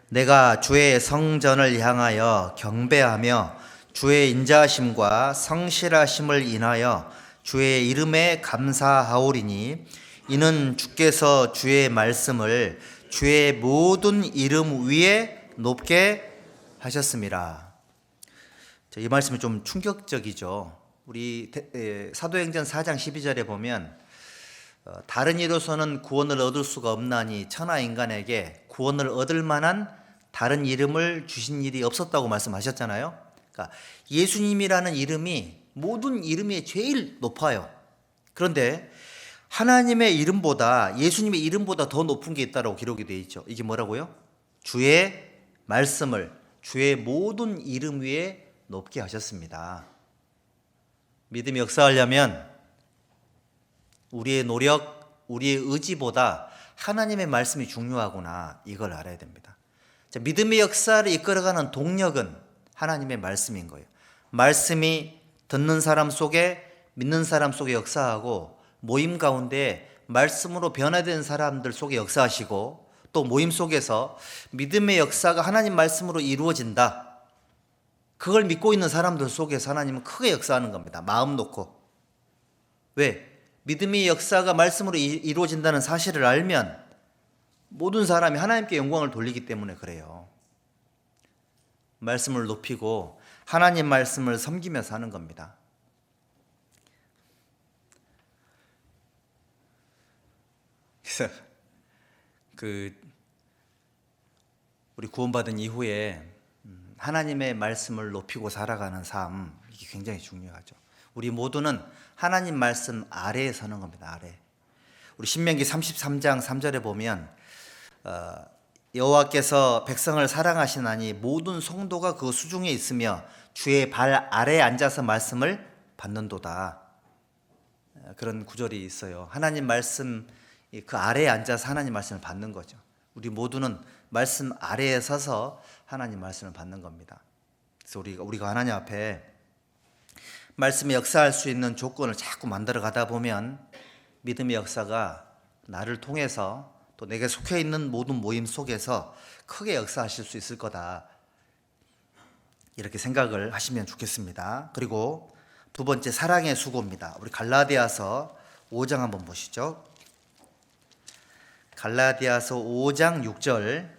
내가 주의 성전을 향하여 경배하며 주의 인자하심과 성실하심을 인하여 주의 이름에 감사하오리니 이는 주께서 주의 말씀을 주의 모든 이름 위에 높게 하셨습니다. 이 말씀이 좀 충격적이죠. 우리 사도행전 4장 12절에 보면 다른 이로서는 구원을 얻을 수가 없나니 천하 인간에게 구원을 얻을 만한 다른 이름을 주신 일이 없었다고 말씀하셨잖아요. 그러니까 예수님이라는 이름이 모든 이름 위에 제일 높아요. 그런데 하나님의 이름보다 예수님의 이름보다 더 높은 게 있다고 기록이 되어 있죠. 이게 뭐라고요? 주의 말씀을 주의 모든 이름 위에 높게 하셨습니다. 믿음이 역사하려면 우리의 노력, 우리의 의지보다 하나님의 말씀이 중요하구나 이걸 알아야 됩니다. 믿음의 역사를 이끌어가는 동력은 하나님의 말씀인 거예요. 말씀이 듣는 사람 속에 믿는 사람 속에 역사하고 모임 가운데 말씀으로 변화된 사람들 속에 역사하시고 또 모임 속에서 믿음의 역사가 하나님 말씀으로 이루어진다. 그걸 믿고 있는 사람들 속에서 하나님은 크게 역사하는 겁니다. 마음 놓고. 왜? 믿음의 역사가 말씀으로 이루어진다는 사실을 알면 모든 사람이 하나님께 영광을 돌리기 때문에 그래요. 말씀을 높이고 하나님 말씀을 섬기면서 하는 겁니다. 그래서 우리 구원받은 이후에 하나님의 말씀을 높이고 살아가는 삶, 이게 굉장히 중요하죠. 우리 모두는 하나님 말씀 아래에 서는 겁니다. 아래. 우리 신명기 33장 3절에 보면 여호와께서 백성을 사랑하시나니 모든 성도가 그 수중에 있으며 주의 발 아래에 앉아서 말씀을 받는도다. 그런 구절이 있어요. 하나님 말씀 그 아래에 앉아서 하나님 말씀을 받는 거죠. 우리 모두는 말씀 아래에 서서 하나님 말씀을 받는 겁니다. 그래서 우리가 하나님 앞에 말씀이 역사할 수 있는 조건을 자꾸 만들어 가다 보면 믿음의 역사가 나를 통해서 또 내게 속해 있는 모든 모임 속에서 크게 역사하실 수 있을 거다. 이렇게 생각을 하시면 좋겠습니다. 그리고 두 번째, 사랑의 수고입니다. 우리 갈라디아서 5장 한번 보시죠. 갈라디아서 5장 6절.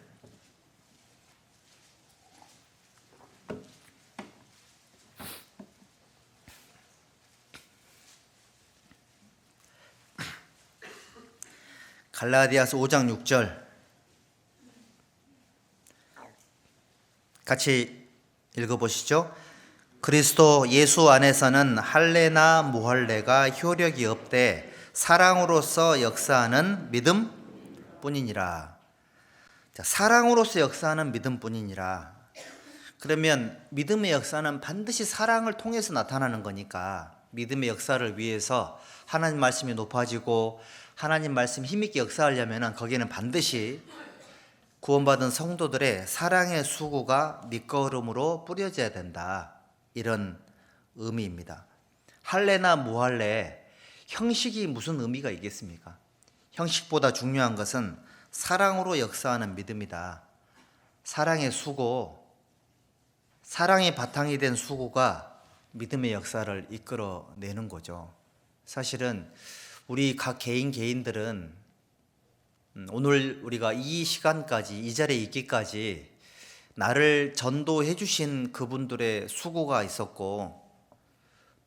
갈라디아서 5장 6절 같이 읽어보시죠. 그리스도 예수 안에서는 할례나 무할례가 효력이 없되 사랑으로서 역사하는 믿음 뿐이니라. 자, 사랑으로서 역사하는 믿음 뿐이니라. 그러면 믿음의 역사는 반드시 사랑을 통해서 나타나는 거니까 믿음의 역사를 위해서 하나님 말씀이 높아지고 하나님 말씀 힘있게 역사하려면 거기에는 반드시 구원받은 성도들의 사랑의 수고가 밑거름으로 뿌려져야 된다. 이런 의미입니다. 할례나 무할례, 형식이 무슨 의미가 있겠습니까? 형식보다 중요한 것은 사랑으로 역사하는 믿음이다. 사랑의 수고, 사랑이 바탕이 된 수고가 믿음의 역사를 이끌어내는 거죠. 사실은 우리 각 개인들은 오늘 우리가 이 시간까지, 이 자리에 있기까지 나를 전도해 주신 그분들의 수고가 있었고,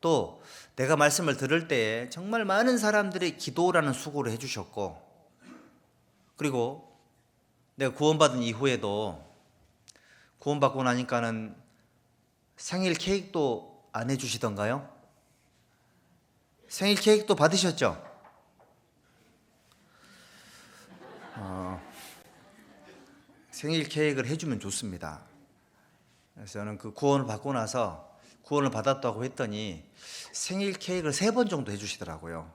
또 내가 말씀을 들을 때에 정말 많은 사람들이 기도라는 수고를 해 주셨고, 그리고 내가 구원받은 이후에도 구원받고 나니까는 생일 케이크도 안 해주시던가요? 생일 케이크도 받으셨죠? 생일 케이크를 해주면 좋습니다. 그래서 저는 그 구원을 받고 나서 구원을 받았다고 했더니 생일 케이크를 3번 정도 해주시더라고요.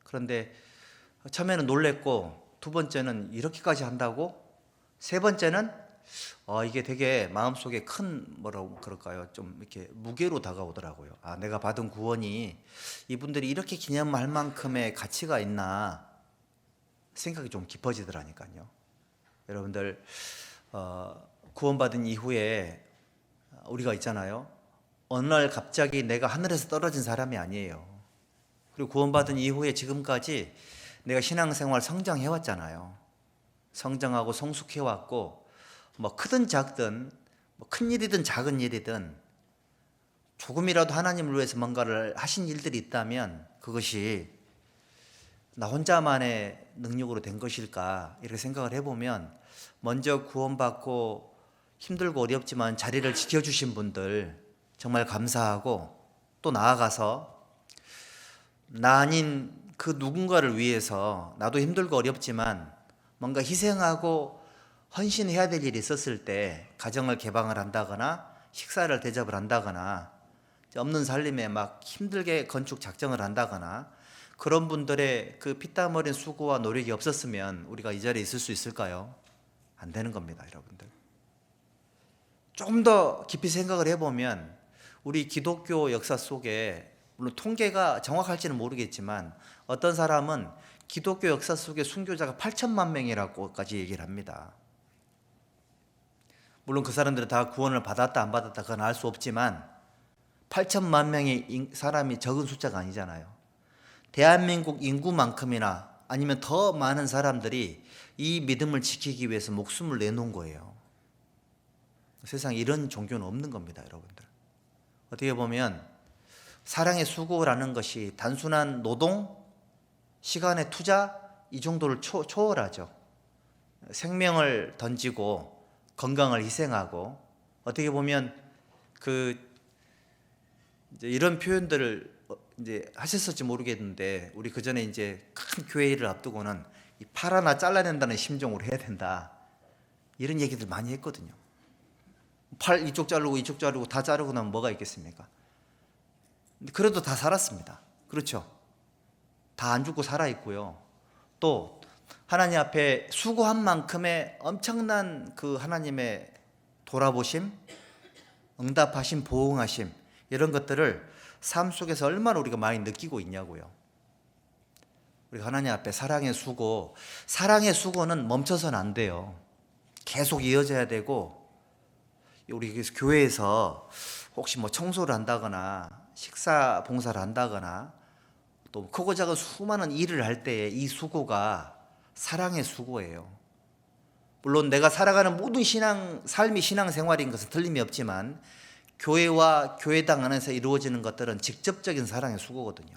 그런데 처음에는 놀랬고, 두 번째는 이렇게까지 한다고? 세 번째는 이게 되게 마음속에 큰 뭐라고 그럴까요? 좀 이렇게 무게로 다가오더라고요. 내가 받은 구원이 이분들이 이렇게 기념할 만큼의 가치가 있나 생각이 좀 깊어지더라니까요. 여러분들 구원받은 이후에 우리가 있잖아요. 어느 날 갑자기 내가 하늘에서 떨어진 사람이 아니에요. 그리고 구원받은 이후에 지금까지 내가 신앙생활 성장해왔잖아요. 성장하고 성숙해왔고, 뭐 크든 작든, 뭐 큰 일이든 작은 일이든 조금이라도 하나님을 위해서 뭔가를 하신 일들이 있다면 그것이 나 혼자만의 능력으로 된 것일까, 이렇게 생각을 해보면 먼저 구원받고 힘들고 어렵지만 자리를 지켜주신 분들 정말 감사하고, 또 나아가서 나 아닌 그 누군가를 위해서 나도 힘들고 어렵지만 뭔가 희생하고 헌신해야 될 일이 있었을 때 가정을 개방을 한다거나 식사를 대접을 한다거나 없는 살림에 막 힘들게 건축 작정을 한다거나 그런 분들의 그 피땀 흘린 수고와 노력이 없었으면 우리가 이 자리에 있을 수 있을까요? 안 되는 겁니다, 여러분들. 좀 더 깊이 생각을 해보면 우리 기독교 역사 속에 물론 통계가 정확할지는 모르겠지만 어떤 사람은 기독교 역사 속에 순교자가 8천만 명이라고까지 얘기를 합니다. 물론 그 사람들은 다 구원을 받았다 안 받았다 그건 알 수 없지만 8천만 명의 사람이 적은 숫자가 아니잖아요. 대한민국 인구만큼이나 아니면 더 많은 사람들이 이 믿음을 지키기 위해서 목숨을 내놓은 거예요. 세상에 이런 종교는 없는 겁니다, 여러분들. 어떻게 보면 사랑의 수고라는 것이 단순한 노동, 시간의 투자 이 정도를 초월하죠. 생명을 던지고 건강을 희생하고 어떻게 보면 이제 이런 표현들을 이제 하셨을지 모르겠는데 우리 그 전에 이제 큰 교회를 앞두고는 이 팔 하나 잘라낸다는 심정으로 해야 된다 이런 얘기들 많이 했거든요. 팔 이쪽 자르고 다 자르고 나면 뭐가 있겠습니까? 그래도 다 살았습니다. 그렇죠? 다 안 죽고 살아 있고요. 또 하나님 앞에 수고한 만큼의 엄청난 그 하나님의 돌아보심, 응답하심, 보응하심 이런 것들을 삶 속에서 얼마나 우리가 많이 느끼고 있냐고요. 우리가 하나님 앞에 사랑의 수고는 멈춰서는 안 돼요. 계속 이어져야 되고 우리 교회에서 혹시 뭐 청소를 한다거나 식사 봉사를 한다거나 또 크고 작은 수많은 일을 할 때에 이 수고가 사랑의 수고예요. 물론 내가 살아가는 모든 삶이 신앙생활인 것은 틀림이 없지만 교회와 교회당 안에서 이루어지는 것들은 직접적인 사랑의 수고거든요.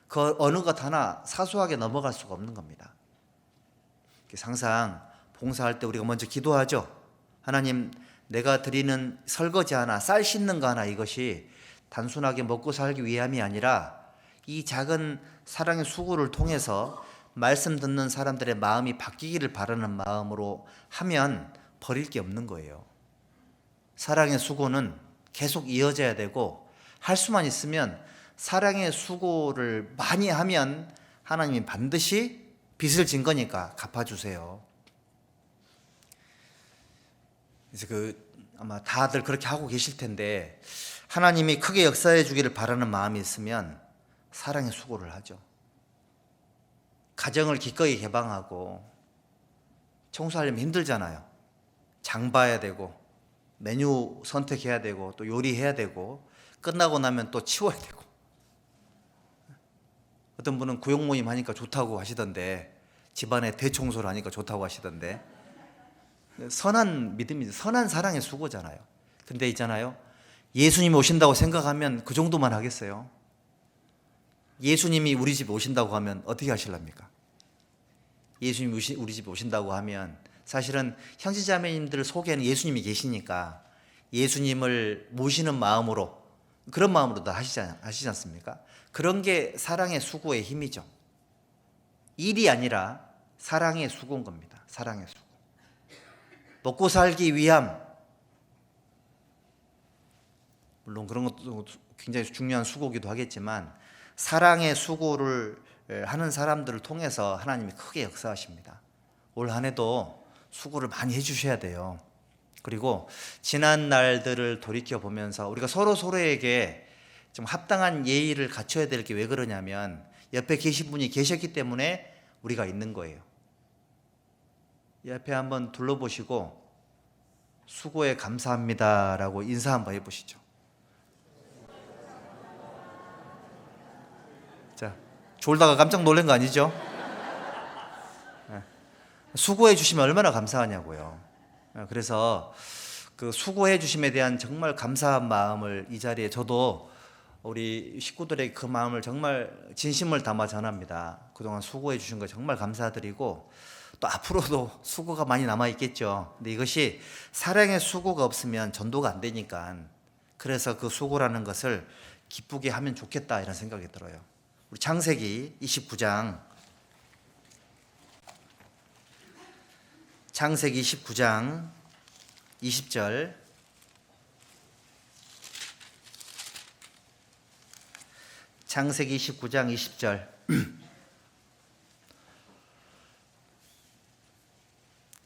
그 어느 것 하나 사소하게 넘어갈 수가 없는 겁니다. 항상 봉사할 때 우리가 먼저 기도하죠. 하나님, 내가 드리는 설거지 하나, 쌀 씻는 거 하나 이것이 단순하게 먹고 살기 위함이 아니라 이 작은 사랑의 수고를 통해서 말씀 듣는 사람들의 마음이 바뀌기를 바라는 마음으로 하면 버릴 게 없는 거예요. 사랑의 수고는 계속 이어져야 되고 할 수만 있으면 사랑의 수고를 많이 하면 하나님이 반드시 빚을 진 거니까 갚아주세요. 그래서 아마 다들 그렇게 하고 계실 텐데 하나님이 크게 역사해 주기를 바라는 마음이 있으면 사랑의 수고를 하죠. 가정을 기꺼이 개방하고 청소하려면 힘들잖아요. 장 봐야 되고 메뉴 선택해야 되고 또 요리해야 되고 끝나고 나면 또 치워야 되고 어떤 분은 구역 모임 하니까 좋다고 하시던데 집안에 대청소를 하니까 좋다고 하시던데 선한 믿음이 선한 사랑의 수고잖아요. 근데 있잖아요. 예수님이 오신다고 생각하면 그 정도만 하겠어요? 예수님이 우리 집에 오신다고 하면 어떻게 하실랍니까? 예수님이 우리 집에 오신다고 하면 사실은 형제자매님들 속에는 예수님이 계시니까 예수님을 모시는 마음으로 그런 마음으로 다 하시지 않습니까? 그런 게 사랑의 수고의 힘이죠. 일이 아니라 사랑의 수고인 겁니다. 사랑의 수고. 먹고 살기 위함. 물론 그런 것도 굉장히 중요한 수고기도 하겠지만 사랑의 수고를 하는 사람들을 통해서 하나님이 크게 역사하십니다. 올 한 해도 수고를 많이 해주셔야 돼요. 그리고 지난 날들을 돌이켜보면서 우리가 서로에게 좀 합당한 예의를 갖춰야 될 게 왜 그러냐면 옆에 계신 분이 계셨기 때문에 우리가 있는 거예요. 옆에 한번 둘러보시고 수고에 감사합니다라고 인사 한번 해보시죠. 자, 졸다가 깜짝 놀란 거 아니죠? 수고해 주시면 얼마나 감사하냐고요. 그래서 그 수고해 주심에 대한 정말 감사한 마음을 이 자리에 저도 우리 식구들에게 그 마음을 정말 진심을 담아 전합니다. 그동안 수고해 주신 거 정말 감사드리고 또 앞으로도 수고가 많이 남아 있겠죠. 근데 이것이 사랑의 수고가 없으면 전도가 안 되니까 그래서 그 수고라는 것을 기쁘게 하면 좋겠다 이런 생각이 들어요. 우리 창세기 29장 창세기 29장 20절 창세기 29장 20절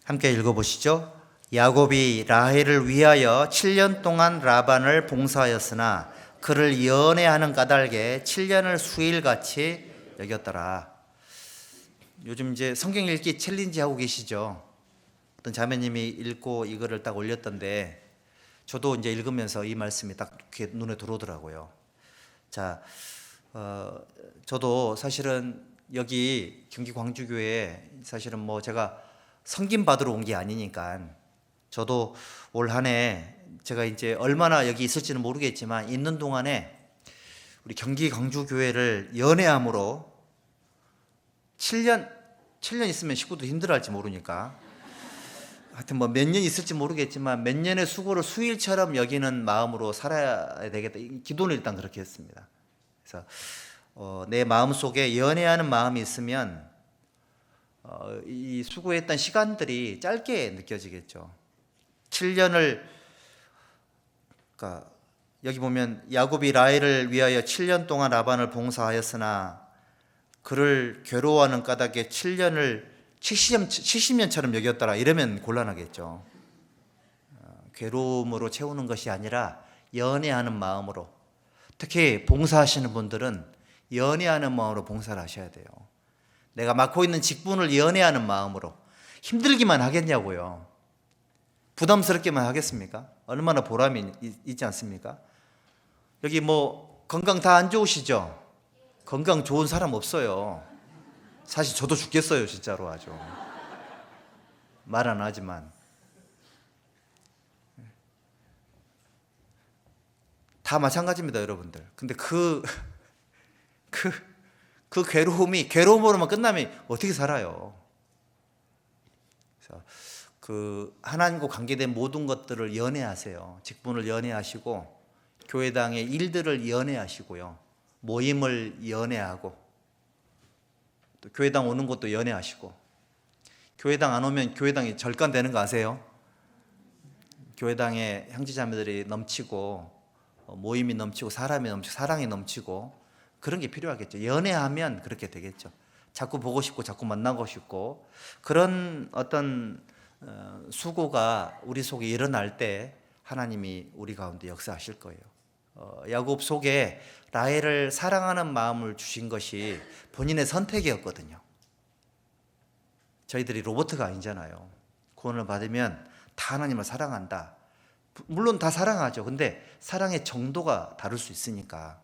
함께 읽어보시죠. 야곱이 라헬을 위하여 7년 동안 라반을 봉사하였으나 그를 연애하는 까닭에 7년을 수일같이 여겼더라. 요즘 이제 성경 읽기 챌린지 하고 계시죠? 어떤 자매님이 읽고 이거를 딱 올렸던데 저도 이제 읽으면서 이 말씀이 딱 귀에 눈에 들어오더라고요. 자, 저도 사실은 여기 경기 광주교회 사실은 뭐 제가 섬김 받으러 온 게 아니니까 저도 올 한 해 제가 이제 얼마나 여기 있을지는 모르겠지만 있는 동안에 우리 경기 광주교회를 연애함으로 7년 있으면 식구도 힘들어할지 모르니까 하여튼 뭐 몇 년 있을지 모르겠지만 몇 년의 수고를 수일처럼 여기는 마음으로 살아야 되겠다. 기도는 일단 그렇게 했습니다. 그래서 내 마음 속에 연애하는 마음이 있으면 이 수고했던 시간들이 짧게 느껴지겠죠. 7년을 그러니까 여기 보면 야곱이 라헬을 위하여 7년 동안 라반을 봉사하였으나 그를 괴로워하는 까닭에 7년을 70년처럼 여겼더라 이러면 곤란하겠죠. 괴로움으로 채우는 것이 아니라 연애하는 마음으로, 특히 봉사하시는 분들은 연애하는 마음으로 봉사를 하셔야 돼요. 내가 맡고 있는 직분을 연애하는 마음으로. 힘들기만 하겠냐고요. 부담스럽게만 하겠습니까? 얼마나 보람이 있지 않습니까? 여기 뭐 건강 다 안 좋으시죠? 건강 좋은 사람 없어요. 사실 저도 죽겠어요, 진짜로. 아주 말 안 하지만 다 마찬가지입니다, 여러분들. 근데 그 괴로움으로만 끝나면 어떻게 살아요? 그래서 그 하나님과 관계된 모든 것들을 연애하세요. 직분을 연애하시고 교회당의 일들을 연애하시고요. 모임을 연애하고 또 교회당 오는 것도 연애하시고. 교회당 안 오면 교회당이 절간되는 거 아세요? 교회당에 형제자매들이 넘치고 모임이 넘치고 사람이 넘치고 사랑이 넘치고 그런 게 필요하겠죠. 연애하면 그렇게 되겠죠. 자꾸 보고 싶고 자꾸 만나고 싶고 그런 어떤 수고가 우리 속에 일어날 때 하나님이 우리 가운데 역사하실 거예요. 야곱 속에 라헬을 사랑하는 마음을 주신 것이 본인의 선택이었거든요. 저희들이 로봇가 아니잖아요. 구원을 받으면 다 하나님을 사랑한다. 물론 다 사랑하죠. 근데 사랑의 정도가 다를 수 있으니까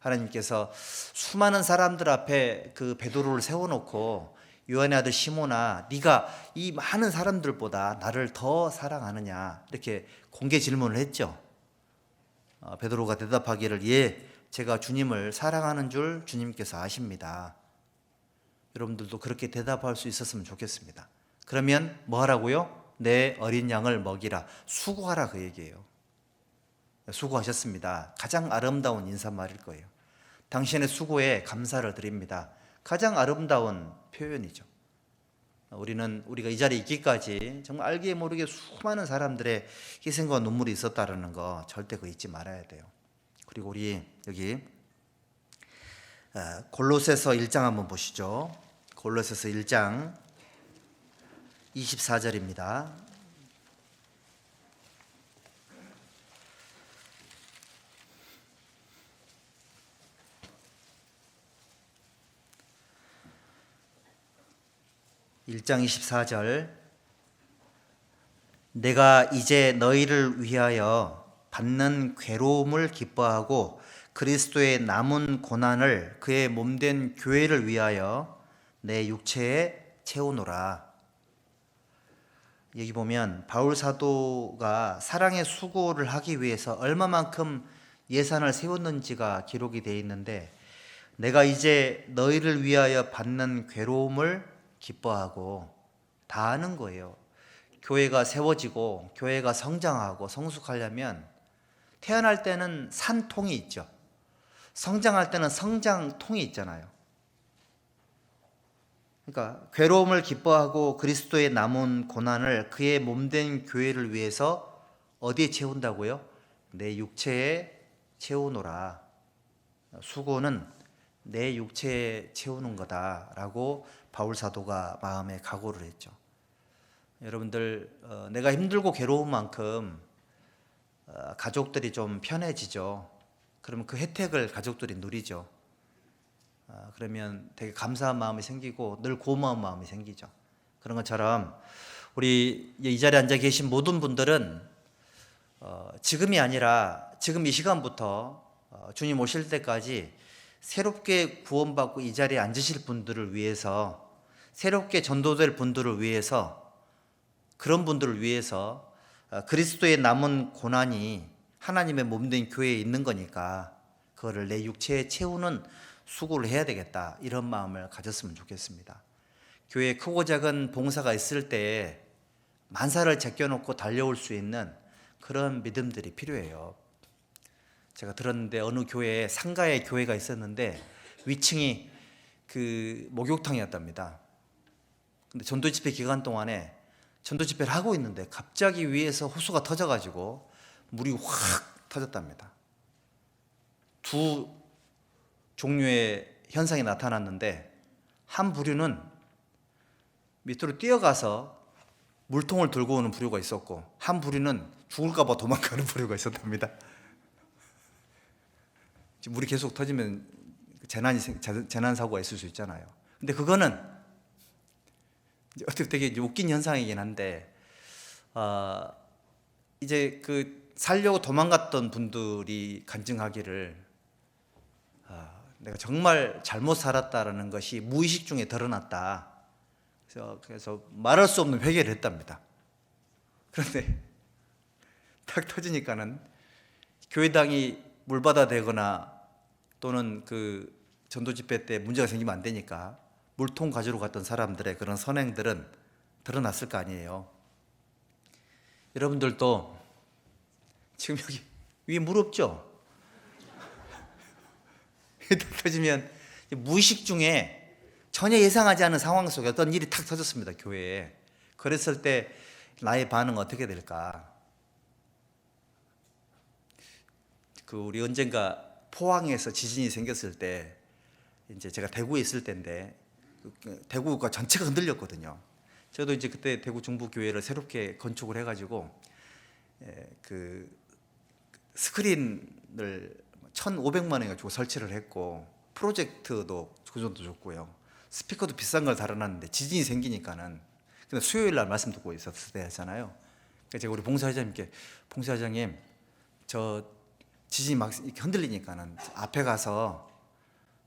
하나님께서 수많은 사람들 앞에 그 베드로를 세워놓고 요한의 아들 시몬아, 네가 이 많은 사람들보다 나를 더 사랑하느냐 이렇게 공개 질문을 했죠. 베드로가 대답하기를 예, 제가 주님을 사랑하는 줄 주님께서 아십니다. 여러분들도 그렇게 대답할 수 있었으면 좋겠습니다. 그러면 뭐 하라고요? 내 어린 양을 먹이라. 수고하라 그 얘기예요. 수고하셨습니다. 가장 아름다운 인사말일 거예요. 당신의 수고에 감사를 드립니다. 가장 아름다운 표현이죠. 우리가 이 자리에 있기까지 정말 알게 모르게 수많은 사람들의 희생과 눈물이 있었다는 거 절대 그 잊지 말아야 돼요. 그리고 우리 여기 골로새서 1장 한번 보시죠. 골로새서 1장 24절입니다. (1장 24절) 내가 이제 너희를 위하여 받는 괴로움을 기뻐하고 그리스도의 남은 고난을 그의 몸된 교회를 위하여 내 육체에 채우노라. 여기 보면 바울 사도가 사랑의 수고를 하기 위해서 얼마만큼 예산을 세웠는지가 기록이 되어 있는데 내가 이제 너희를 위하여 받는 괴로움을 기뻐하고 다 아는 거예요. 교회가 세워지고 교회가 성장하고 성숙하려면 태어날 때는 산통이 있죠. 성장할 때는 성장통이 있잖아요. 그러니까 괴로움을 기뻐하고 그리스도의 남은 고난을 그의 몸된 교회를 위해서 어디에 채운다고요? 내 육체에 채우노라. 수고는 내 육체에 채우는 거다라고 바울 사도가 마음에 각오를 했죠. 여러분들 내가 힘들고 괴로운 만큼 가족들이 좀 편해지죠. 그러면 그 혜택을 가족들이 누리죠. 그러면 되게 감사한 마음이 생기고 늘 고마운 마음이 생기죠. 그런 것처럼 우리 이 자리에 앉아 계신 모든 분들은 지금이 아니라 지금 이 시간부터 주님 오실 때까지 새롭게 구원받고 이 자리에 앉으실 분들을 위해서, 새롭게 전도될 분들을 위해서, 그런 분들을 위해서 그리스도의 남은 고난이 하나님의 몸된 교회에 있는 거니까 그거를 내 육체에 채우는 수고를 해야 되겠다, 이런 마음을 가졌으면 좋겠습니다. 교회에 크고 작은 봉사가 있을 때에 만사를 제껴놓고 달려올 수 있는 그런 믿음들이 필요해요. 제가 들었는데 어느 교회에 상가에 교회가 있었는데 위층이 그 목욕탕이었답니다. 근데 전도 집회 기간 동안에 전도 집회를 하고 있는데 갑자기 위에서 호수가 터져가지고 물이 확 터졌답니다. 두 종류의 현상이 나타났는데, 한 부류는 밑으로 뛰어가서 물통을 들고 오는 부류가 있었고, 한 부류는 죽을까 봐 도망가는 부류가 있었답니다. 물이 계속 터지면 재난 사고가 있을 수 있잖아요. 근데 그거는 어떻게 되게 웃긴 현상이긴 한데, 이제 그 살려고 도망갔던 분들이 간증하기를 내가 정말 잘못 살았다라는 것이 무의식 중에 드러났다. 그래서 말할 수 없는 회개를 했답니다. 그런데 탁 터지니까는 교회당이 물받아 대거나 또는 그 전도 집회 때 문제가 생기면 안 되니까 물통 가지러 갔던 사람들의 그런 선행들은 드러났을 거 아니에요. 여러분들도 지금 여기 위에 물 없죠? 탁 터지면 무의식 중에 전혀 예상하지 않은 상황 속에 어떤 일이 탁 터졌습니다, 교회에. 그랬을 때 나의 반응은 어떻게 될까? 그 우리 언젠가 포항에서 지진이 생겼을 때, 이제 제가 대구에 있을 때인데 대구가 전체가 흔들렸거든요. 저도 이제 그때 대구 중부교회를 새롭게 건축을 해가지고 그 스크린을 1,500만 원에 가지고 설치를 했고, 프로젝트도 그 정도 줬고요. 스피커도 비싼 걸 달아놨는데 지진이 생기니까는, 근데 수요일 날 말씀 듣고 있었을 때였잖아요. 그래서 제가 우리 봉사회장님께, 봉사회장님 저 지진이 막 이렇게 흔들리니까는 앞에 가서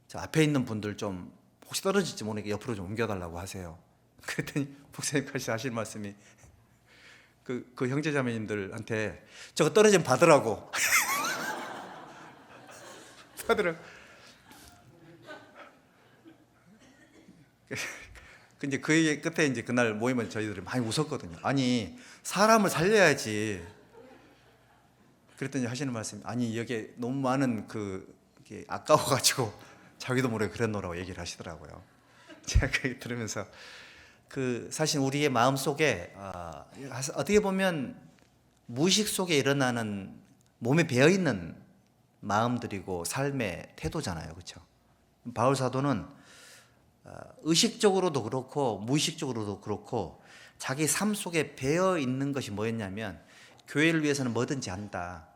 저 앞에 있는 분들 좀 혹시 떨어질지 모르니까 옆으로 좀 옮겨달라고 하세요. 그랬더니 목사님까지 하실 말씀이 그 형제자매님들한테 저거 떨어지면 받으라고. 받으라고. 근데 그 얘기 끝에 이제 그날 모임을 저희들이 많이 웃었거든요. 아니 사람을 살려야지. 그랬더니 하시는 말씀이, 아니 여기 너무 많은 이게 아까워가지고 자기도 모르게 그랬노라고 얘기를 하시더라고요. 제가 그 들으면서 사실 우리의 마음 속에 어떻게 보면 무의식 속에 일어나는 몸에 배어 있는 마음들이고 삶의 태도잖아요, 그렇죠? 바울 사도는 의식적으로도 그렇고 무의식적으로도 그렇고 자기 삶 속에 배어 있는 것이 뭐였냐면, 교회를 위해서는 뭐든지 한다,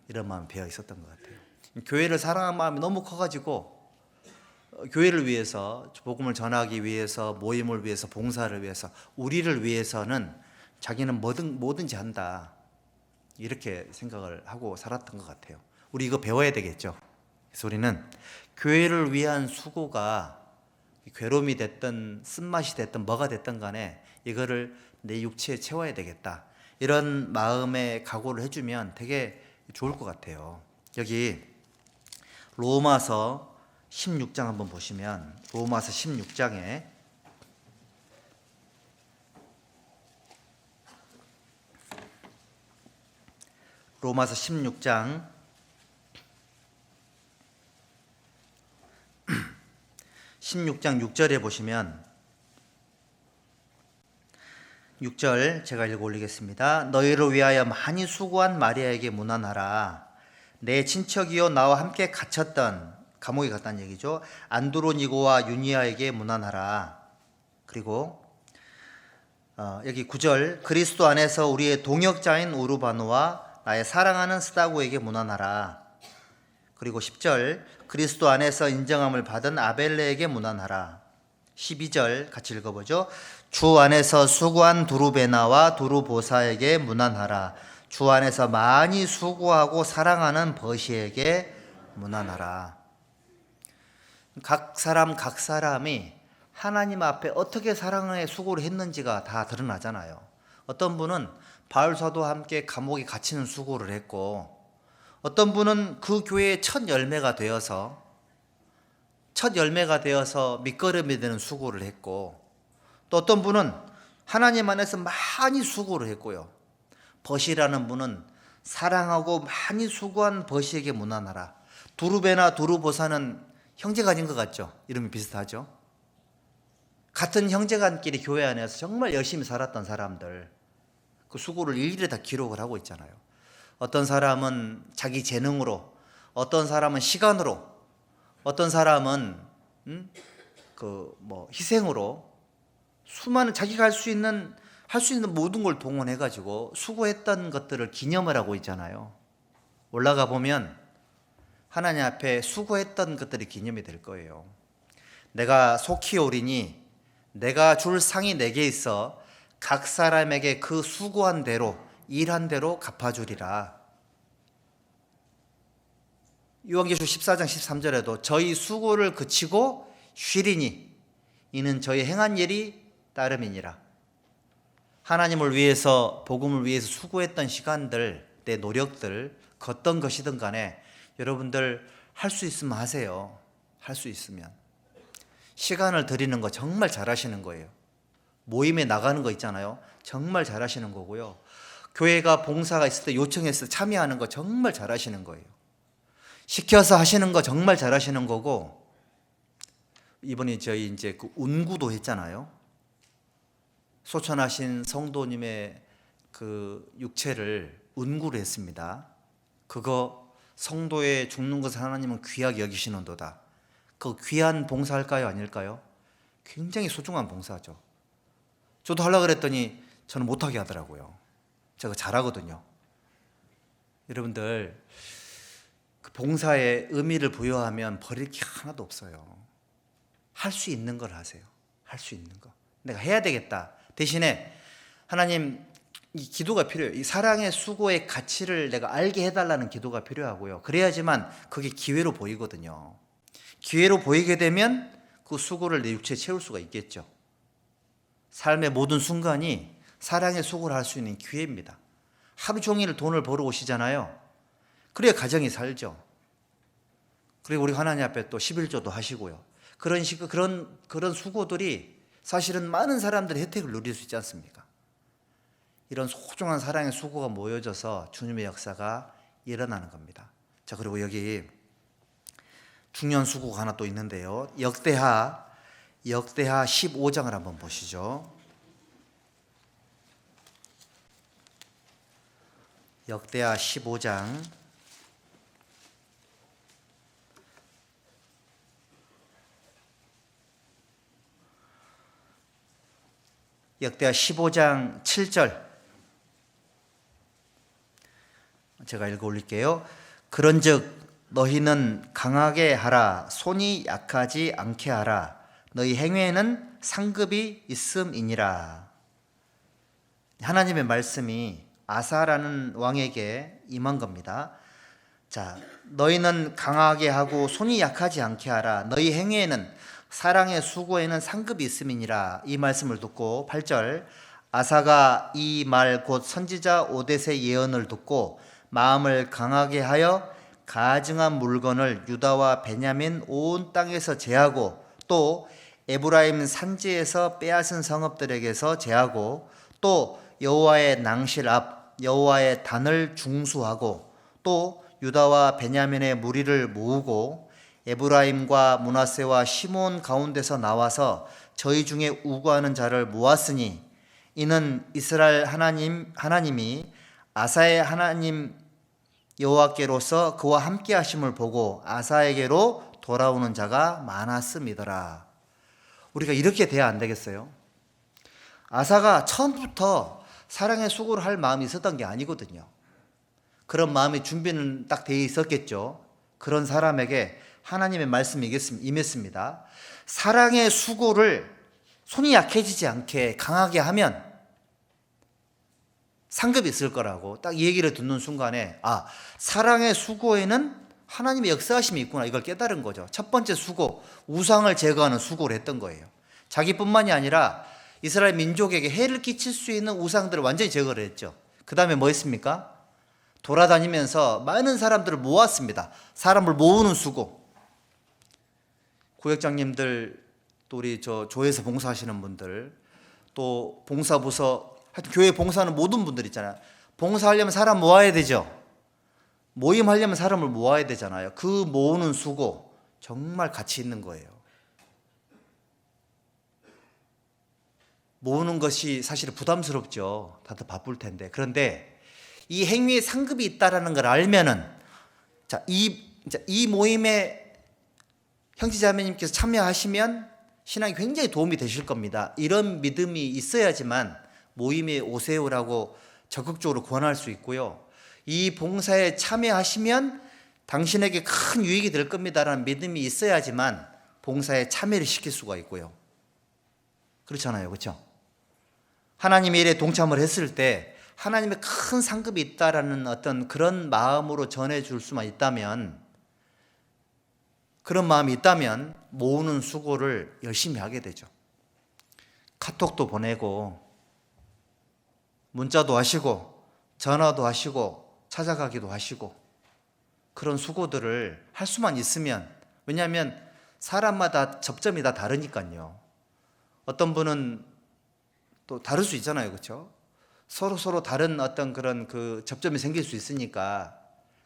이런 마음이 배어 있었던 것 같아요. 교회를 사랑하는 마음이 너무 커가지고 교회를 위해서, 복음을 전하기 위해서, 모임을 위해서, 봉사를 위해서, 우리를 위해서는 자기는 뭐든지 한다, 이렇게 생각을 하고 살았던 것 같아요. 우리 이거 배워야 되겠죠. 그래서 우리는 교회를 위한 수고가 괴로움이 됐든 쓴맛이 됐든 뭐가 됐든 간에 이거를 내 육체에 채워야 되겠다, 이런 마음의 각오를 해주면 되게 좋을 것 같아요. 여기 로마서 16장 한번 보시면, 로마서 16장에 로마서 16장 6절에 보시면, 6절 제가 읽어 올리겠습니다. 너희를 위하여 많이 수고한 마리아에게 문안하라. 내 친척이요 나와 함께 갇혔던, 감옥에 갔다는 얘기죠, 안드로니고와 유니아에게 문안하라. 그리고 여기 9절, 그리스도 안에서 우리의 동역자인 우르바노와 나의 사랑하는 스다고에게 문안하라. 그리고 10절 그리스도 안에서 인정함을 받은 아벨레에게 문안하라. 12절 같이 읽어보죠. 주 안에서 수고한 두루베나와 두루보사에게 문안하라. 주 안에서 많이 수고하고 사랑하는 버시에게 문안하라. 각 사람이 하나님 앞에 어떻게 사랑의 수고를 했는지가 다 드러나잖아요. 어떤 분은 바울 사도와 함께 감옥에 갇히는 수고를 했고, 어떤 분은 그 교회의 첫 열매가 되어서 밑거름이 되는 수고를 했고, 또 어떤 분은 하나님 안에서 많이 수고를 했고요. 버시라는 분은 사랑하고 많이 수고한 버시에게 문안하라. 두루베나 두루보사는 형제가 아닌 것 같죠? 이름이 비슷하죠? 같은 형제간끼리 교회 안에서 정말 열심히 살았던 사람들, 그 수고를 일일이 다 기록을 하고 있잖아요. 어떤 사람은 자기 재능으로, 어떤 사람은 시간으로, 어떤 사람은 희생으로 수많은 자기가 할 수 있는 모든 걸 동원해 가지고 수고했던 것들을 기념을 하고 있잖아요. 올라가 보면 하나님 앞에 수고했던 것들이 기념이 될 거예요. 내가 속히 오리니 내가 줄 상이 내게 있어 각 사람에게 그 수고한 대로 일한 대로 갚아주리라. 요한계시록 14장 13절에도 저희 수고를 그치고 쉬리니 이는 저희 행한 일이 따름이니라. 하나님을 위해서, 복음을 위해서 수고했던 시간들, 내 노력들, 어떤 것이든 간에 여러분들 할 수 있으면 하세요. 할 수 있으면. 시간을 드리는 거 정말 잘하시는 거예요. 모임에 나가는 거 있잖아요. 정말 잘하시는 거고요. 교회가 봉사가 있을 때 요청했을 때 참여하는 거 정말 잘하시는 거예요. 시켜서 하시는 거 정말 잘하시는 거고, 이번에 저희 이제 그 운구도 했잖아요. 소천하신 성도님의 그 육체를 운구를 했습니다. 그거 성도의 죽는 것을 하나님은 귀하게 여기시는도다. 그 귀한 봉사할까요? 아닐까요? 굉장히 소중한 봉사죠. 저도 하려고 그랬더니 저는 못하게 하더라고요. 제가 잘하거든요. 여러분들 그 봉사에 의미를 부여하면 버릴 게 하나도 없어요. 할 수 있는 걸 하세요. 할 수 있는 거. 내가 해야 되겠다. 대신에 하나님, 이 기도가 필요해요. 이 사랑의 수고의 가치를 내가 알게 해달라는 기도가 필요하고요. 그래야지만 그게 기회로 보이거든요. 기회로 보이게 되면 그 수고를 내 육체에 채울 수가 있겠죠. 삶의 모든 순간이 사랑의 수고를 할 수 있는 기회입니다. 하루 종일 돈을 벌어 오시잖아요. 그래야 가정이 살죠. 그리고 우리 하나님 앞에 또 11조도 하시고요. 그런 수고들이 사실은 많은 사람들이 혜택을 누릴 수 있지 않습니까? 이런 소중한 사랑의 수고가 모여져서 주님의 역사가 일어나는 겁니다. 자, 그리고 여기 중요한 수고가 하나 또 있는데요. 역대하 15장을 한번 보시죠. 역대하 15장 역대하 15장 7절 제가 읽어 올릴게요. 그런즉 너희는 강하게 하라. 손이 약하지 않게 하라. 너희 행위에는 상급이 있음이니라. 하나님의 말씀이 아사라는 왕에게 임한 겁니다. 자, 너희는 강하게 하고 손이 약하지 않게 하라. 너희 행위에는 사랑의 수고에는 상급이 있음이니라. 이 말씀을 듣고 8절 아사가 이 말 곧 선지자 오뎃의 예언을 듣고 마음을 강하게 하여 가증한 물건을 유다와 베냐민 온 땅에서 제하고 또 에브라임 산지에서 빼앗은 성읍들에게서 제하고 또 여호와의 낭실 앞 여호와의 단을 중수하고 또 유다와 베냐민의 무리를 모으고 에브라임과 므낫세와 시몬 가운데서 나와서 저희 중에 우고하는 자를 모았으니 이는 이스라엘 하나님이 아사의 하나님 여호와께로서 그와 함께 하심을 보고 아사에게로 돌아오는 자가 많았음이더라. 우리가 이렇게 돼야 안 되겠어요? 아사가 처음부터 사랑의 수고를 할 마음이 있었던 게 아니거든요. 그런 마음의 준비는 딱 돼 있었겠죠. 그런 사람에게 하나님의 말씀이 임했습니다. 사랑의 수고를 손이 약해지지 않게 강하게 하면 상급이 있을 거라고 딱 이 얘기를 듣는 순간에 사랑의 수고에는 하나님의 역사하심이 있구나, 이걸 깨달은 거죠. 첫 번째 수고, 우상을 제거하는 수고를 했던 거예요. 자기뿐만이 아니라 이스라엘 민족에게 해를 끼칠 수 있는 우상들을 완전히 제거를 했죠. 그 다음에 뭐 했습니까? 돌아다니면서 많은 사람들을 모았습니다. 사람을 모으는 수고. 구역장님들, 또 우리 조에서 봉사하시는 분들, 또 봉사부서, 하여튼 교회 봉사하는 모든 분들 있잖아요. 봉사하려면 사람 모아야 되죠. 모임하려면 사람을 모아야 되잖아요. 그 모으는 수고 정말 가치 있는 거예요. 모으는 것이 사실 부담스럽죠. 다들 바쁠 텐데. 그런데 이 행위에 상급이 있다라는 걸 알면은, 이 모임에 형제자매님께서 참여하시면 신앙이 굉장히 도움이 되실 겁니다. 이런 믿음이 있어야지만 모임에 오세요라고 적극적으로 권할 수 있고요. 이 봉사에 참여하시면 당신에게 큰 유익이 될 겁니다라는 믿음이 있어야지만 봉사에 참여를 시킬 수가 있고요. 그렇잖아요. 그렇죠? 하나님의 일에 동참을 했을 때 하나님의 큰 상급이 있다라는 어떤 그런 마음으로 전해줄 수만 있다면, 그런 마음이 있다면 모으는 수고를 열심히 하게 되죠. 카톡도 보내고 문자도 하시고 전화도 하시고 찾아가기도 하시고, 그런 수고들을 할 수만 있으면, 왜냐하면 사람마다 접점이 다 다르니까요. 어떤 분은 또 다를 수 있잖아요. 그렇죠? 서로 다른 어떤 그런 그 접점이 생길 수 있으니까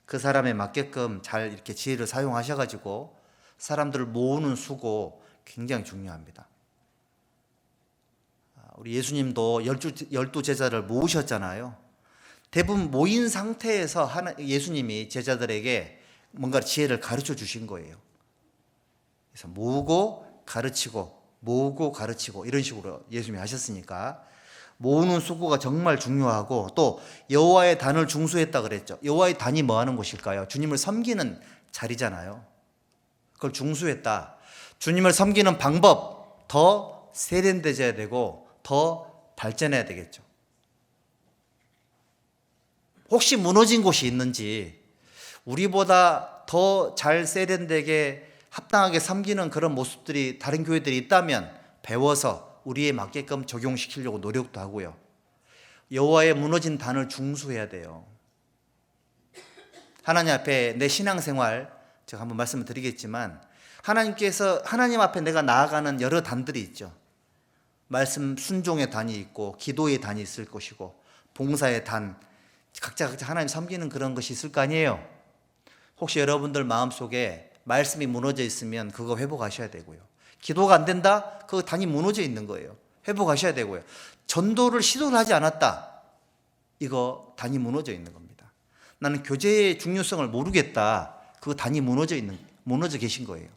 그 사람에 맞게끔 잘 이렇게 지혜를 사용하셔가지고 사람들을 모으는 수고 굉장히 중요합니다. 우리 예수님도 12 제자를 모으셨잖아요. 대부분 모인 상태에서 예수님이 제자들에게 뭔가 지혜를 가르쳐 주신 거예요. 그래서 모으고 가르치고 모으고 가르치고 이런 식으로 예수님이 하셨으니까 모으는 수고가 정말 중요하고, 또 여호와의 단을 중수했다 그랬죠. 여호와의 단이 뭐 하는 곳일까요? 주님을 섬기는 자리잖아요. 그걸 중수했다. 주님을 섬기는 방법 더 세련되어야 되고 더 발전해야 되겠죠. 혹시 무너진 곳이 있는지, 우리보다 더 잘 세련되게 합당하게 섬기는 그런 모습들이 다른 교회들이 있다면 배워서 우리에 맞게끔 적용시키려고 노력도 하고요. 여호와의 무너진 단을 중수해야 돼요. 하나님 앞에 내 신앙생활, 제가 한번 말씀을 드리겠지만, 하나님 앞에 내가 나아가는 여러 단들이 있죠. 말씀 순종의 단이 있고 기도의 단이 있을 것이고 봉사의 단, 각자 하나님 섬기는 그런 것이 있을 거 아니에요. 혹시 여러분들 마음속에 말씀이 무너져 있으면 그거 회복하셔야 되고요. 기도가 안 된다? 그 단이 무너져 있는 거예요. 회복하셔야 되고요. 전도를 시도를 하지 않았다? 이거 단이 무너져 있는 겁니다. 나는 교제의 중요성을 모르겠다. 그 단이 무너져 계신 거예요.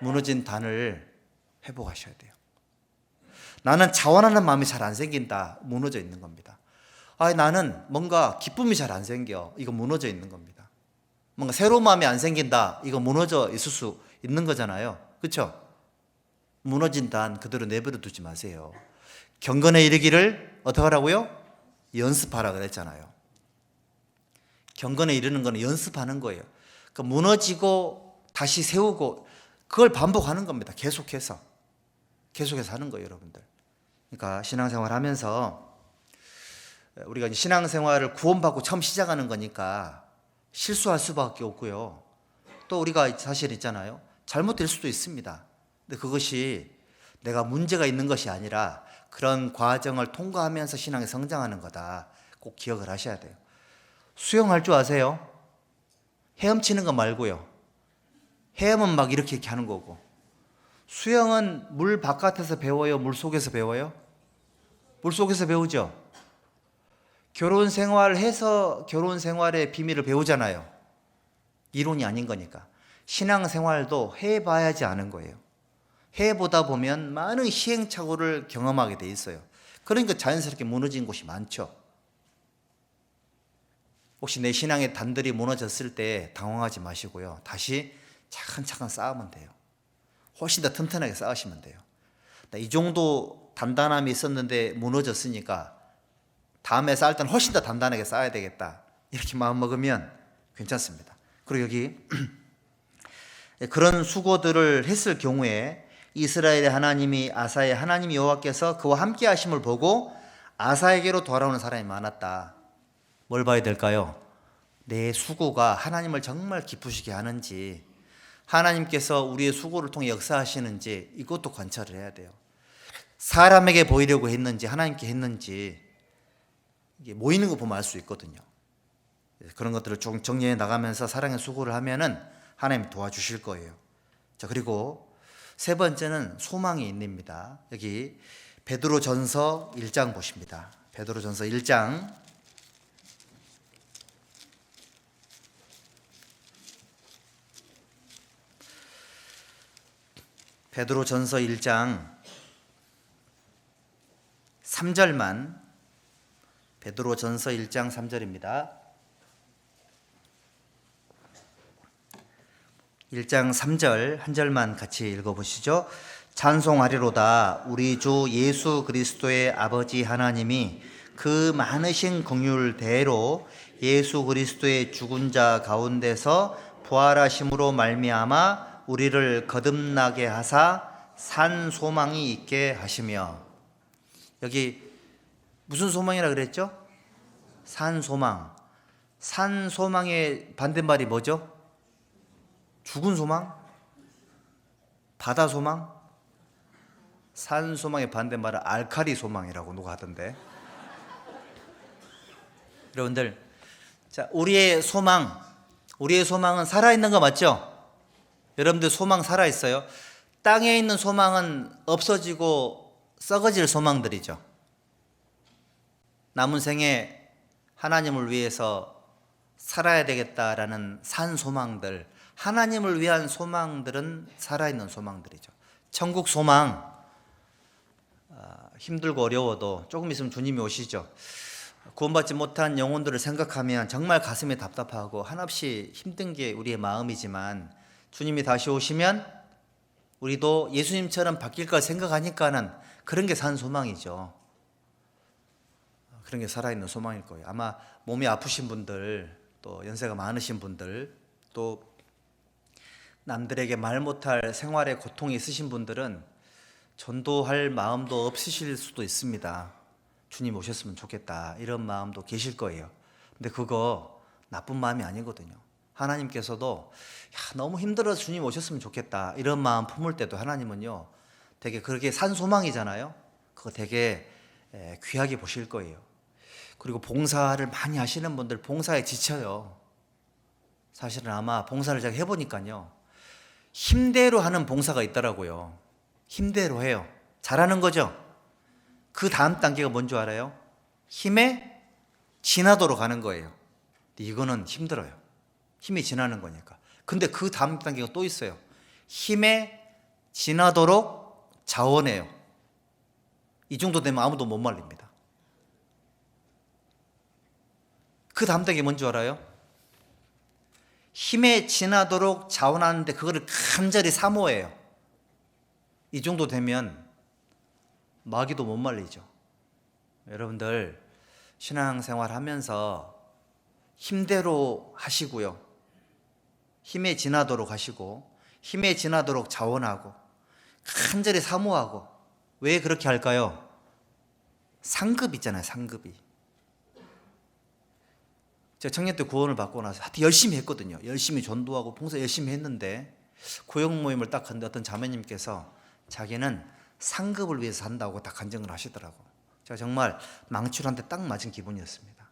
무너진 단을 회복하셔야 돼요. 나는 자원하는 마음이 잘 안 생긴다. 무너져 있는 겁니다. 나는 뭔가 기쁨이 잘 안 생겨. 이거 무너져 있는 겁니다. 뭔가 새로운 마음이 안 생긴다. 이거 무너져 있을 수 있는 거잖아요. 그렇죠? 무너진 단 그대로 내버려 두지 마세요. 경건에 이르기를 어떻게 하라고요? 연습하라 그랬잖아요. 경건에 이르는 거는 연습하는 거예요. 그러니까 무너지고 다시 세우고 그걸 반복하는 겁니다. 계속해서 하는 거예요, 여러분들. 그러니까 신앙생활 하면서 우리가 신앙생활을 구원받고 처음 시작하는 거니까 실수할 수밖에 없고요. 또 우리가 사실 있잖아요. 잘못될 수도 있습니다. 근데 그것이 내가 문제가 있는 것이 아니라 그런 과정을 통과하면서 신앙이 성장하는 거다. 꼭 기억을 하셔야 돼요. 수영할 줄 아세요? 헤엄치는 거 말고요. 헤엄은 막 이렇게 하는 거고, 수영은 물 바깥에서 배워요? 물 속에서 배워요? 물 속에서 배우죠. 결혼 생활해서 결혼 생활의 비밀을 배우잖아요. 이론이 아닌 거니까. 신앙 생활도 해봐야지 아는 거예요. 해보다 보면 많은 시행착오를 경험하게 돼 있어요. 그러니까 자연스럽게 무너진 곳이 많죠. 혹시 내 신앙의 단들이 무너졌을 때 당황하지 마시고요. 다시 차근차근 쌓으면 돼요. 훨씬 더 튼튼하게 쌓으시면 돼요. 이 정도 단단함이 있었는데 무너졌으니까 다음에 쌓을 때는 훨씬 더 단단하게 쌓아야 되겠다. 이렇게 마음 먹으면 괜찮습니다. 그리고 여기 그런 수고들을 했을 경우에 이스라엘의 하나님이 아사의 하나님 여호와께서 그와 함께 하심을 보고 아사에게로 돌아오는 사람이 많았다. 뭘 봐야 될까요? 내 수고가 하나님을 정말 기쁘시게 하는지, 하나님께서 우리의 수고를 통해 역사하시는지 이것도 관찰을 해야 돼요. 사람에게 보이려고 했는지 하나님께 했는지 이게 모이는 거 보면 알 수 있거든요. 그런 것들을 좀 정리해 나가면서 사랑의 수고를 하면은 하나님 도와주실 거예요. 자, 그리고 세 번째는 소망이 있습니다. 여기 베드로전서 1장 보십니다. 베드로전서 1장 베드로전서 1장 3절만 베드로전서 1장 3절입니다. 1장 3절 한 절만 같이 읽어보시죠. 찬송하리로다 우리 주 예수 그리스도의 아버지 하나님이 그 많으신 긍휼대로 예수 그리스도의 죽은 자 가운데서 부활하심으로 말미암아 우리를 거듭나게 하사 산 소망이 있게 하시며, 여기 무슨 소망이라 그랬죠? 산 소망. 산 소망의 반대말이 뭐죠? 죽은 소망? 바다 소망? 산 소망의 반대말은 알칼리 소망이라고 누가 하던데. 여러분들, 자, 우리의 소망은 살아있는 거 맞죠? 여러분들 소망 살아있어요? 땅에 있는 소망은 없어지고 썩어질 소망들이죠. 남은 생에 하나님을 위해서 살아야 되겠다라는 산 소망들, 하나님을 위한 소망들은 살아있는 소망들이죠. 천국 소망, 힘들고 어려워도 조금 있으면 주님이 오시죠. 구원받지 못한 영혼들을 생각하면 정말 가슴이 답답하고 한없이 힘든 게 우리의 마음이지만, 주님이 다시 오시면 우리도 예수님처럼 바뀔까 생각하니까는 그런 게 산 소망이죠. 그런 게 살아있는 소망일 거예요. 아마 몸이 아프신 분들, 또 연세가 많으신 분들, 또 남들에게 말 못할 생활에 고통이 있으신 분들은 전도할 마음도 없으실 수도 있습니다. 주님 오셨으면 좋겠다 이런 마음도 계실 거예요. 근데 그거 나쁜 마음이 아니거든요. 하나님께서도 너무 힘들어서 주님 오셨으면 좋겠다 이런 마음 품을 때도 하나님은요 되게 그렇게 산 소망이잖아요. 그거 되게 귀하게 보실 거예요. 그리고 봉사를 많이 하시는 분들 봉사에 지쳐요. 사실은 아마 봉사를 제가 해보니까요 힘대로 하는 봉사가 있더라고요. 힘대로 해요. 잘하는 거죠. 그 다음 단계가 뭔 줄 알아요? 힘에 지나도록 하는 거예요. 근데 이거는 힘들어요. 힘이 지나는 거니까. 근데 그 다음 단계가 또 있어요. 힘에 지나도록 자원해요. 이 정도 되면 아무도 못 말립니다. 그 다음 단계 뭔 줄 알아요? 힘에 지나도록 자원하는데 그거를 간절히 사모해요. 이 정도 되면 마귀도 못 말리죠. 여러분들 신앙생활 하면서 힘대로 하시고요. 힘에 지나도록 하시고 힘에 지나도록 자원하고 간절히 사모하고. 왜 그렇게 할까요? 상급 있잖아요. 상급이. 제가 청년 때 구원을 받고 나서 하여튼 열심히 했거든요. 열심히 전도하고 봉사 열심히 했는데 고용 모임을 딱 했는데 어떤 자매님께서 자기는 상급을 위해서 산다고 딱 간증을 하시더라고. 제가 정말 망칠한테 딱 맞은 기분이었습니다.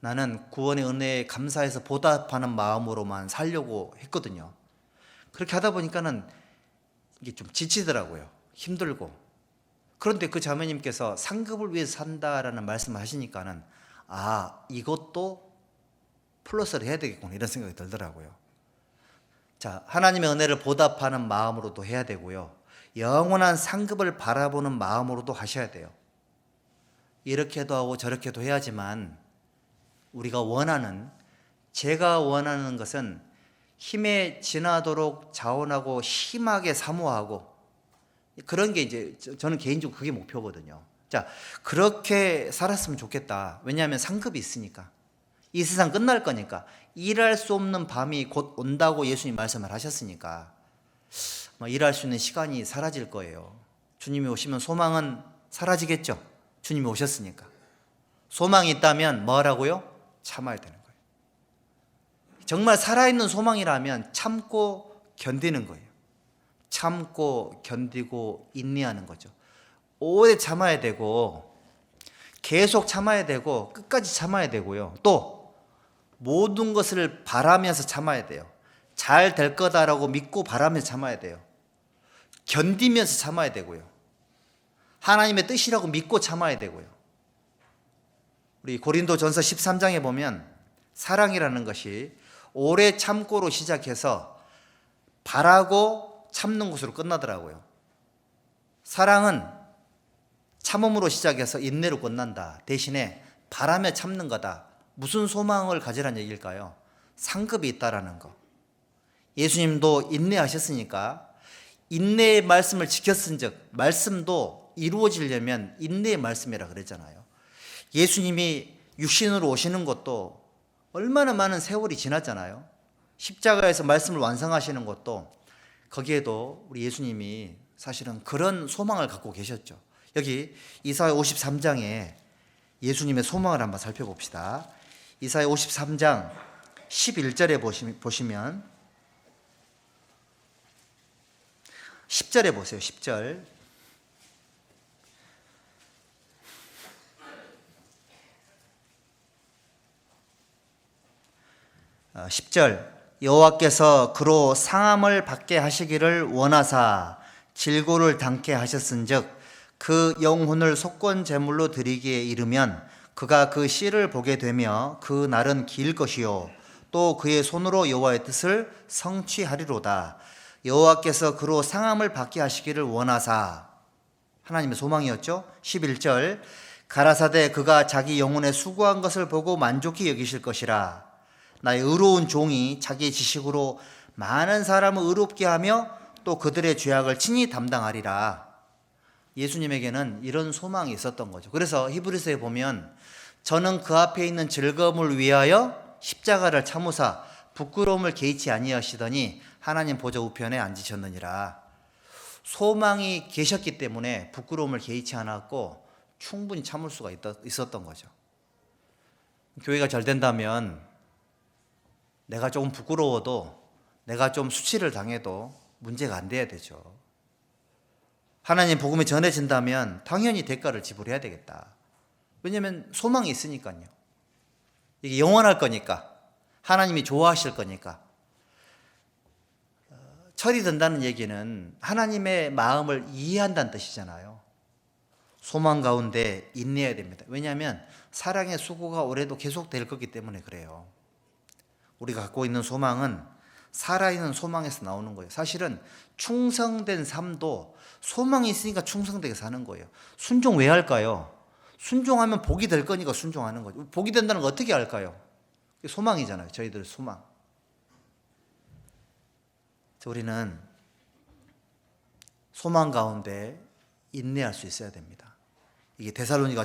나는 구원의 은혜에 감사해서 보답하는 마음으로만 살려고 했거든요. 그렇게 하다 보니까는 이게 좀 지치더라고요. 힘들고. 그런데 그 자매님께서 상급을 위해서 산다라는 말씀을 하시니까는 이것도 플러스를 해야 되겠구나 이런 생각이 들더라고요. 자, 하나님의 은혜를 보답하는 마음으로도 해야 되고요. 영원한 상급을 바라보는 마음으로도 하셔야 돼요. 이렇게도 하고 저렇게도 해야지만
우리가 원하는, 제가 원하는 것은 힘에 지나도록 자원하고 심하게 사모하고, 그런 게 이제 저는 개인적으로 그게 목표거든요. 자, 그렇게 살았으면 좋겠다. 왜냐하면 상급이 있으니까. 이 세상 끝날 거니까. 일할 수 없는 밤이 곧 온다고 예수님 말씀을 하셨으니까 일할 수 있는 시간이 사라질 거예요. 주님이 오시면 소망은 사라지겠죠. 주님이 오셨으니까. 소망이 있다면 뭐 하라고요? 참아야 되는 거예요. 정말 살아있는 소망이라면 참고 견디는 거예요. 참고 견디고 인내하는 거죠. 오래 참아야 되고, 계속 참아야 되고, 끝까지 참아야 되고요. 또 모든 것을 바라면서 참아야 돼요. 잘 될 거다라고 믿고 바라면서 참아야 돼요. 견디면서 참아야 되고요. 하나님의 뜻이라고 믿고 참아야 되고요. 우리 고린도전서 13장에 보면 사랑이라는 것이 오래 참고로 시작해서 바라고 참는 것으로 끝나더라고요. 사랑은 참음으로 시작해서 인내로 끝난다. 대신에 바라며 참는 거다. 무슨 소망을 가지라는 얘기일까요? 상급이 있다라는 거. 예수님도 인내하셨으니까 인내의 말씀을 지켰은즉 말씀도 이루어지려면 인내의 말씀이라 그랬잖아요. 예수님이 육신으로 오시는 것도 얼마나 많은 세월이 지났잖아요. 십자가에서 말씀을 완성하시는 것도 거기에도 우리 예수님이 사실은 그런 소망을 갖고 계셨죠. 여기 이사야 53장에 예수님의 소망을 한번 살펴봅시다. 이사야 53장 11절에 보시면 10절에 보세요. 10절. 어, 10절. 여호와께서 그로 상함을 받게 하시기를 원하사 질고를 당케 하셨은즉 그 영혼을 속건 제물로 드리기에 이르면 그가 그 씨를 보게 되며 그 날은 길 것이요 또 그의 손으로 여호와의 뜻을 성취하리로다. 여호와께서 그로 상함을 받게 하시기를 원하사, 하나님의 소망이었죠. 11절. 가라사대 그가 자기 영혼에 수고한 것을 보고 만족히 여기실 것이라. 나의 의로운 종이 자기의 지식으로 많은 사람을 의롭게 하며 또 그들의 죄악을 친히 담당하리라. 예수님에게는 이런 소망이 있었던 거죠. 그래서 히브리서에 보면 저는 그 앞에 있는 즐거움을 위하여 십자가를 참으사 부끄러움을 개의치 아니하시더니 하나님 보좌 우편에 앉으셨느니라. 소망이 계셨기 때문에 부끄러움을 개의치 않았고 충분히 참을 수가 있었던 거죠. 교회가 잘 된다면 내가 조금 부끄러워도, 내가 좀 수치를 당해도 문제가 안 돼야 되죠. 하나님 복음이 전해진다면 당연히 대가를 지불해야 되겠다. 왜냐하면 소망이 있으니까요. 이게 영원할 거니까, 하나님이 좋아하실 거니까. 철이 든다는 얘기는 하나님의 마음을 이해한다는 뜻이잖아요. 소망 가운데 인내해야 됩니다. 왜냐하면 사랑의 수고가 올해도 계속될 거기 때문에 그래요. 우리가 갖고 있는 소망은 살아있는 소망에서 나오는 거예요. 사실은 충성된 삶도 소망이 있으니까 충성되게 사는 거예요. 순종 왜 할까요? 순종하면 복이 될 거니까 순종하는 거죠. 복이 된다는 거 어떻게 알까요? 소망이잖아요. 저희들 소망. 우리는 소망 가운데 인내할 수 있어야 됩니다. 이게 데살로니가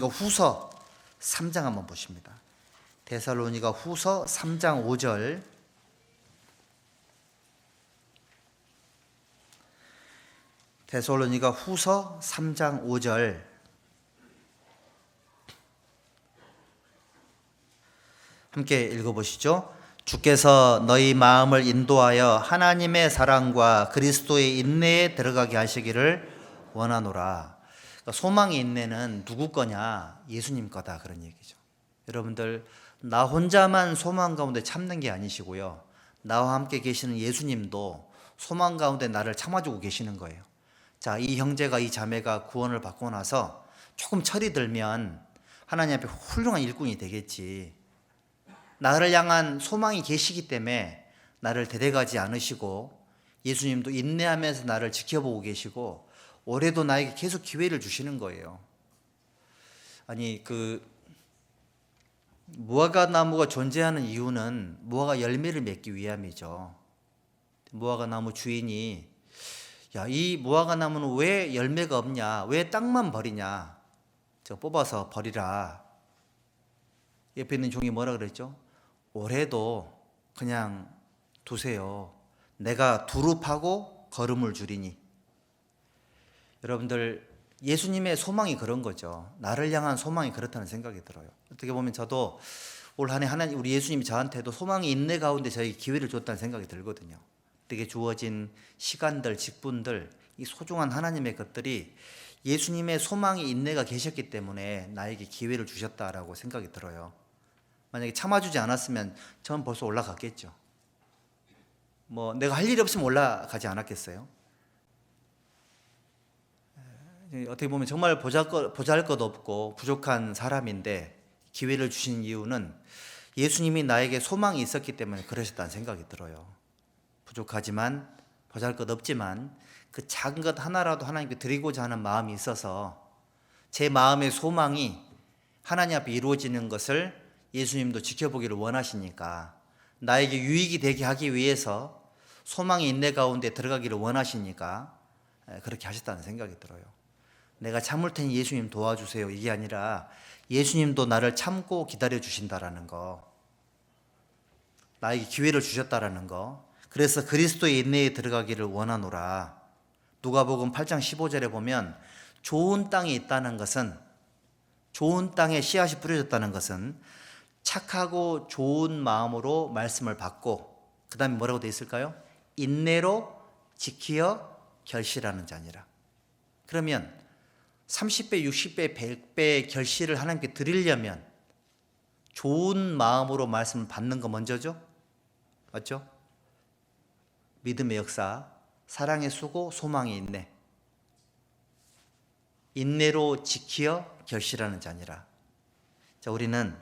후서 3장 한번 보십니다. 데살로니가 후서 3장 5절. 데살로니가 후서 3장 5절. 함께 읽어보시죠. 주께서 너희 마음을 인도하여 하나님의 사랑과 그리스도의 인내에 들어가게 하시기를 원하노라. 그러니까 소망의 인내는 누구 거냐? 예수님 거다, 그런 얘기죠. 여러분들, 나 혼자만 소망 가운데 참는 게 아니시고요, 나와 함께 계시는 예수님도 소망 가운데 나를 참아주고 계시는 거예요. 자, 이 형제가, 이 자매가 구원을 받고 나서 조금 철이 들면 하나님 앞에 훌륭한 일꾼이 되겠지. 나를 향한 소망이 계시기 때문에 나를 데려가지 않으시고 예수님도 인내하면서 나를 지켜보고 계시고 올해도 나에게 계속 기회를 주시는 거예요. 아니, 무화과 나무가 존재하는 이유는 무화과 열매를 맺기 위함이죠. 무화과 나무 주인이 야, 이 무화과 나무는 왜 열매가 없냐? 왜 땅만 버리냐? 저 뽑아서 버리라. 옆에 있는 종이 뭐라 그랬죠? 올해도 그냥 두세요. 내가 두릅하고 거름을 주리니. 여러분들, 예수님의 소망이 그런 거죠. 나를 향한 소망이 그렇다는 생각이 들어요. 어떻게 보면 저도 올 한 해 하나님, 우리 예수님이 저한테도 소망이 인내 가운데 저에게 기회를 줬다는 생각이 들거든요. 되게 주어진 시간들, 직분들, 이 소중한 하나님의 것들이 예수님의 소망이 인내가 계셨기 때문에 나에게 기회를 주셨다라고 생각이 들어요. 만약에 참아주지 않았으면 전 벌써 올라갔겠죠. 뭐 내가 할 일이 없으면 올라가지 않았겠어요? 어떻게 보면 정말 보잘것 없고 부족한 사람인데 기회를 주신 이유는 예수님이 나에게 소망이 있었기 때문에 그러셨다는 생각이 들어요. 부족하지만 보잘것 없지만 그 작은 것 하나라도 하나님께 드리고자 하는 마음이 있어서 제 마음의 소망이 하나님 앞에 이루어지는 것을 예수님도 지켜보기를 원하시니까, 나에게 유익이 되게 하기 위해서 소망의 인내 가운데 들어가기를 원하시니까 그렇게 하셨다는 생각이 들어요. 내가 참을 테니 예수님 도와주세요, 이게 아니라 예수님도 나를 참고 기다려 주신다라는 거, 나에게 기회를 주셨다라는 거, 그래서 그리스도의 인내에 들어가기를 원하노라. 누가복음 8장 15절에 보면 좋은 땅에 있다는 것은, 좋은 땅에 씨앗이 뿌려졌다는 것은 착하고 좋은 마음으로 말씀을 받고, 그 다음에 뭐라고 되어 있을까요? 인내로 지키어 결실하는 자니라. 그러면 30배, 60배, 100배의 결실을 하나님께 드리려면 좋은 마음으로 말씀을 받는 거 먼저죠? 맞죠? 믿음의 역사, 사랑의 수고, 소망의 인내. 인내로 지키어 결실하는 자니라. 자, 우리는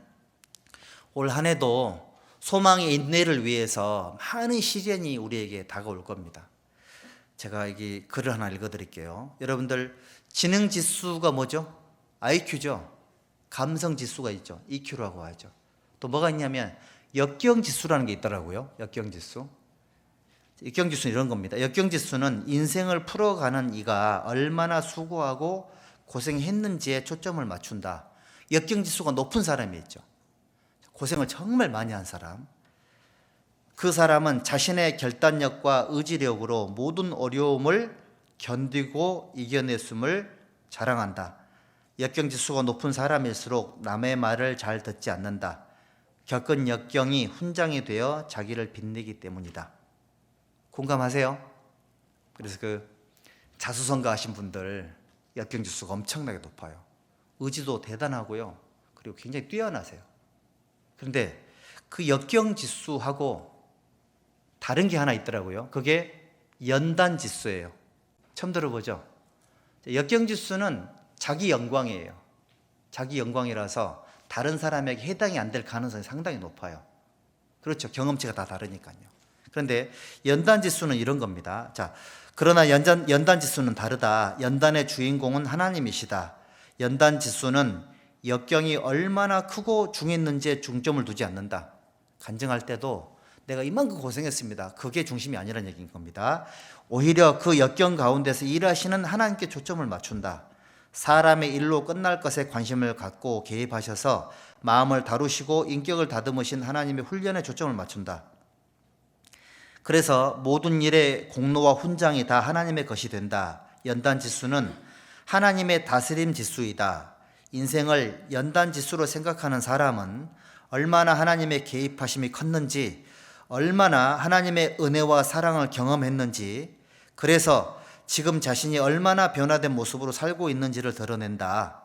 올 한 해도 소망의 인내를 위해서 많은 시련이 우리에게 다가올 겁니다. 제가 여기 글을 하나 읽어드릴게요. 여러분들, 지능지수가 뭐죠? IQ죠. 감성지수가 있죠. EQ라고 하죠. 또 뭐가 있냐면 역경지수라는 게 있더라고요. 역경지수. 역경지수는 이런 겁니다. 역경지수는 인생을 풀어가는 이가 얼마나 수고하고 고생했는지에 초점을 맞춘다. 역경지수가 높은 사람이 있죠. 고생을 정말 많이 한 사람. 그 사람은 자신의 결단력과 의지력으로 모든 어려움을 견디고 이겨냈음을 자랑한다. 역경지수가 높은 사람일수록 남의 말을 잘 듣지 않는다. 겪은 역경이 훈장이 되어 자기를 빛내기 때문이다. 공감하세요? 그래서 그 자수성가 하신 분들 역경지수가 엄청나게 높아요. 의지도 대단하고요. 그리고 굉장히 뛰어나세요. 그런데 그 역경지수하고 다른 게 하나 있더라고요. 그게 연단지수예요. 처음 들어보죠? 역경지수는 자기 영광이에요. 자기 영광이라서 다른 사람에게 해당이 안 될 가능성이 상당히 높아요. 그렇죠. 경험치가 다 다르니까요. 그런데 연단지수는 이런 겁니다. 자, 그러나 연단지수는 다르다. 연단의 주인공은 하나님이시다. 연단지수는 역경이 얼마나 크고 중했는지에 중점을 두지 않는다. 간증할 때도 내가 이만큼 고생했습니다. 그게 중심이 아니라는 얘기인 겁니다. 오히려 그 역경 가운데서 일하시는 하나님께 초점을 맞춘다. 사람의 일로 끝날 것에 관심을 갖고 개입하셔서 마음을 다루시고 인격을 다듬으신 하나님의 훈련에 초점을 맞춘다. 그래서 모든 일의 공로와 훈장이 다 하나님의 것이 된다. 연단지수는 하나님의 다스림 지수이다. 인생을 연단지수로 생각하는 사람은 얼마나 하나님의 개입하심이 컸는지, 얼마나 하나님의 은혜와 사랑을 경험했는지, 그래서 지금 자신이 얼마나 변화된 모습으로 살고 있는지를 드러낸다.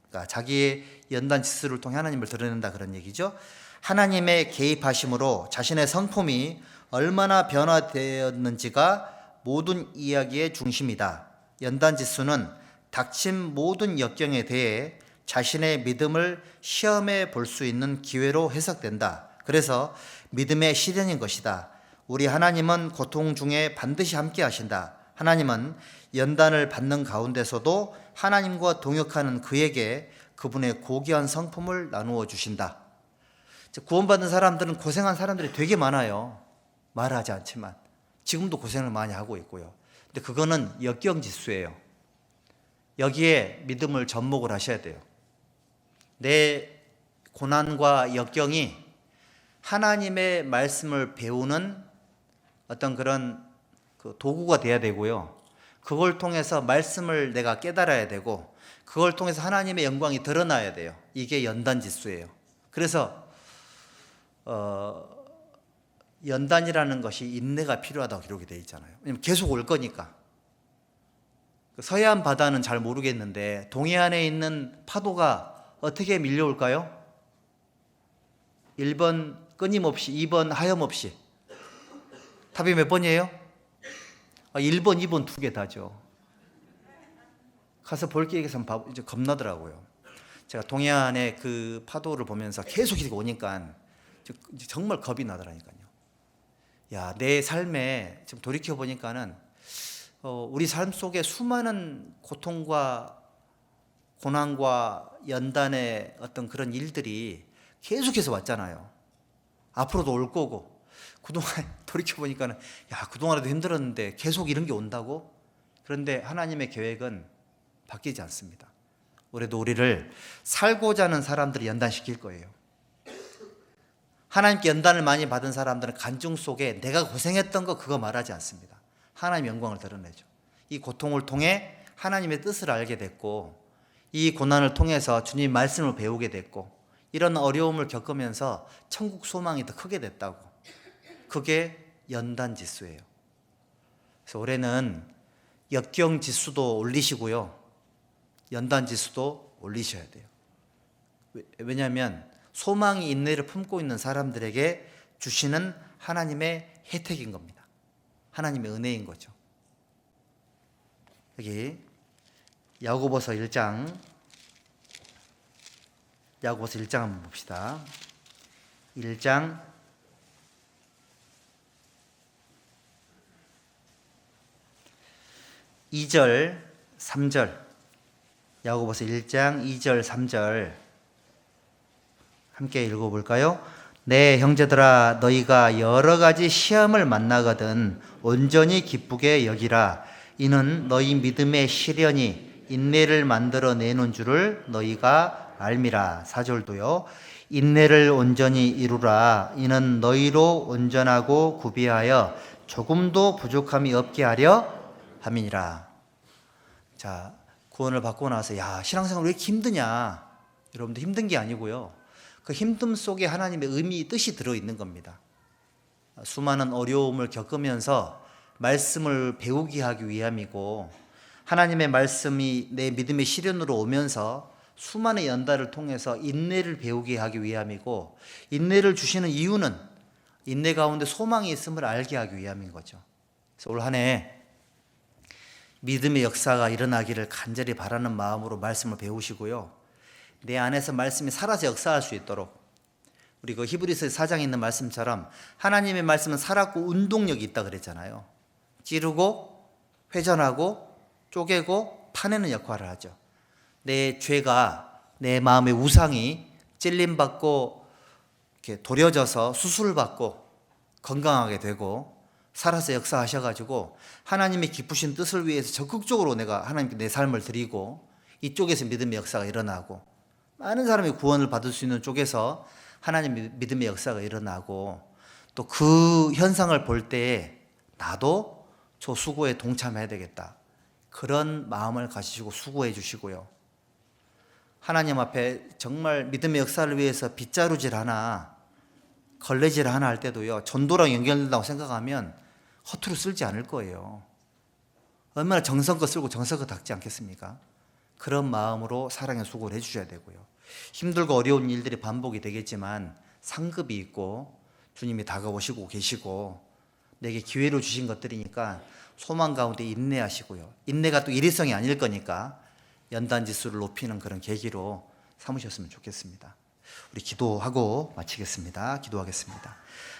그러니까 자기의 연단지수를 통해 하나님을 드러낸다, 그런 얘기죠. 하나님의 개입하심으로 자신의 성품이 얼마나 변화되었는지가 모든 이야기의 중심이다. 연단지수는 닥친 모든 역경에 대해 자신의 믿음을 시험해 볼 수 있는 기회로 해석된다. 그래서 믿음의 시련인 것이다. 우리 하나님은 고통 중에 반드시 함께 하신다. 하나님은 연단을 받는 가운데서도 하나님과 동역하는 그에게 그분의 고귀한 성품을 나누어 주신다. 구원받은 사람들은 고생한 사람들이 되게 많아요. 말하지 않지만 지금도 고생을 많이 하고 있고요. 근데 그거는 역경지수예요. 여기에 믿음을 접목을 하셔야 돼요. 내 고난과 역경이 하나님의 말씀을 배우는 어떤 그런 그 도구가 돼야 되고요. 그걸 통해서 말씀을 내가 깨달아야 되고, 그걸 통해서 하나님의 영광이 드러나야 돼요. 이게 연단지수예요. 그래서 연단이라는 것이 인내가 필요하다고 기록이 되어 있잖아요. 왜냐면 계속 올 거니까. 서해안 바다는 잘 모르겠는데 동해안에 있는 파도가 어떻게 밀려올까요? 1번 끊임없이, 2번 하염없이. 답이 몇 번이에요? 1번, 2번 두 개 다죠. 가서 볼 계획에서 이제 겁나더라고요. 제가 동해안의 그 파도를 보면서 계속 이렇게 오니까 정말 겁이 나더라니까요. 야, 내 삶에 지금 돌이켜 보니까는 우리 삶 속에 수많은 고통과 고난과 연단의 어떤 그런 일들이 계속해서 왔잖아요. 앞으로도 올 거고. 그동안 돌이켜 보니까는 야, 그동안에도 힘들었는데 계속 이런 게 온다고? 그런데 하나님의 계획은 바뀌지 않습니다. 올해도 우리를 살고자 하는 사람들을 연단시킬 거예요. 하나님께 연단을 많이 받은 사람들은 간증 속에 내가 고생했던 거 그거 말하지 않습니다. 하나님의 영광을 드러내죠. 이 고통을 통해 하나님의 뜻을 알게 됐고, 이 고난을 통해서 주님 말씀을 배우게 됐고, 이런 어려움을 겪으면서 천국 소망이 더 크게 됐다고. 그게 연단 지수예요. 그래서 올해는 역경 지수도 올리시고요, 연단 지수도 올리셔야 돼요. 왜냐하면 소망이 인내를 품고 있는 사람들에게 주시는 하나님의 혜택인 겁니다. 하나님의 은혜인 거죠. 여기 야고보서 1장 한번 봅시다. 1장 2절 3절, 야고보서 1장 2절 3절 함께 읽어볼까요? 네, 형제들아, 너희가 여러 가지 시험을 만나거든 온전히 기쁘게 여기라. 이는 너희 믿음의 시련이 인내를 만들어내는 줄을 너희가 알미라. 4절도요. 인내를 온전히 이루라. 이는 너희로 온전하고 구비하여 조금도 부족함이 없게 하려 함이니라. 자, 구원을 받고 나서 야, 신앙생활 왜 이렇게 힘드냐? 여러분들 힘든 게 아니고요, 그 힘듦 속에 하나님의 의미, 뜻이 들어있는 겁니다. 수많은 어려움을 겪으면서 말씀을 배우게 하기 위함이고, 하나님의 말씀이 내 믿음의 시련으로 오면서 수많은 연단을 통해서 인내를 배우게 하기 위함이고, 인내를 주시는 이유는 인내 가운데 소망이 있음을 알게 하기 위함인 거죠. 그래서 올 한 해 믿음의 역사가 일어나기를 간절히 바라는 마음으로 말씀을 배우시고요, 내 안에서 말씀이 살아서 역사할 수 있도록, 우리 그 히브리서 4장에 있는 말씀처럼 하나님의 말씀은 살았고 운동력이 있다 그랬잖아요. 찌르고 회전하고 쪼개고 파내는 역할을 하죠. 내 죄가, 내 마음의 우상이 찔림받고 이렇게 도려져서 수술을 받고 건강하게 되고 살아서 역사하셔가지고 하나님의 기쁘신 뜻을 위해서 적극적으로 내가 하나님께 내 삶을 드리고, 이쪽에서 믿음의 역사가 일어나고, 많은 사람이 구원을 받을 수 있는 쪽에서 하나님의 믿음의 역사가 일어나고, 또 그 현상을 볼 때에 나도 저 수고에 동참해야 되겠다, 그런 마음을 가지시고 수고해 주시고요, 하나님 앞에 정말 믿음의 역사를 위해서 빗자루질 하나 걸레질 하나 할 때도요, 전도랑 연결된다고 생각하면 허투루 쓸지 않을 거예요. 얼마나 정성껏 쓰고 정성껏 닦지 않겠습니까? 그런 마음으로 사랑의 수고를 해주셔야 되고요, 힘들고 어려운 일들이 반복이 되겠지만 상급이 있고 주님이 다가오시고 계시고 내게 기회로 주신 것들이니까 소망 가운데 인내하시고요, 인내가 또 일회성이 아닐 거니까 연단지수를 높이는 그런 계기로 삼으셨으면 좋겠습니다. 우리 기도하고 마치겠습니다. 기도하겠습니다.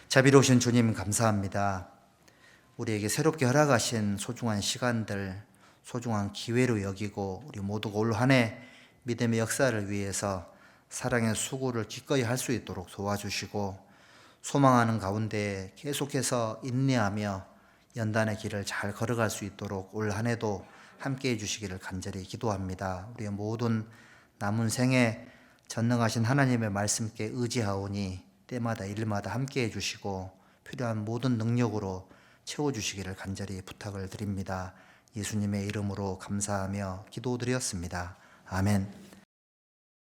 자비로우신 주님, 감사합니다. 우리에게 새롭게 허락하신 소중한 시간들, 소중한 기회로 여기고, 우리 모두가 올 한 해 믿음의 역사를 위해서
사랑의 수고를 기꺼이 할 수 있도록 도와주시고 소망하는 가운데 계속해서 인내하며 연단의 길을 잘 걸어갈 수 있도록 올 한 해도 함께해 주시기를 간절히 기도합니다. 우리의 모든 남은 생에 전능하신 하나님의 말씀께 의지하오니 때마다 일마다 함께해 주시고 필요한 모든 능력으로 채워주시기를 간절히 부탁을 드립니다. 예수님의 이름으로 감사하며 기도드렸습니다. 아멘.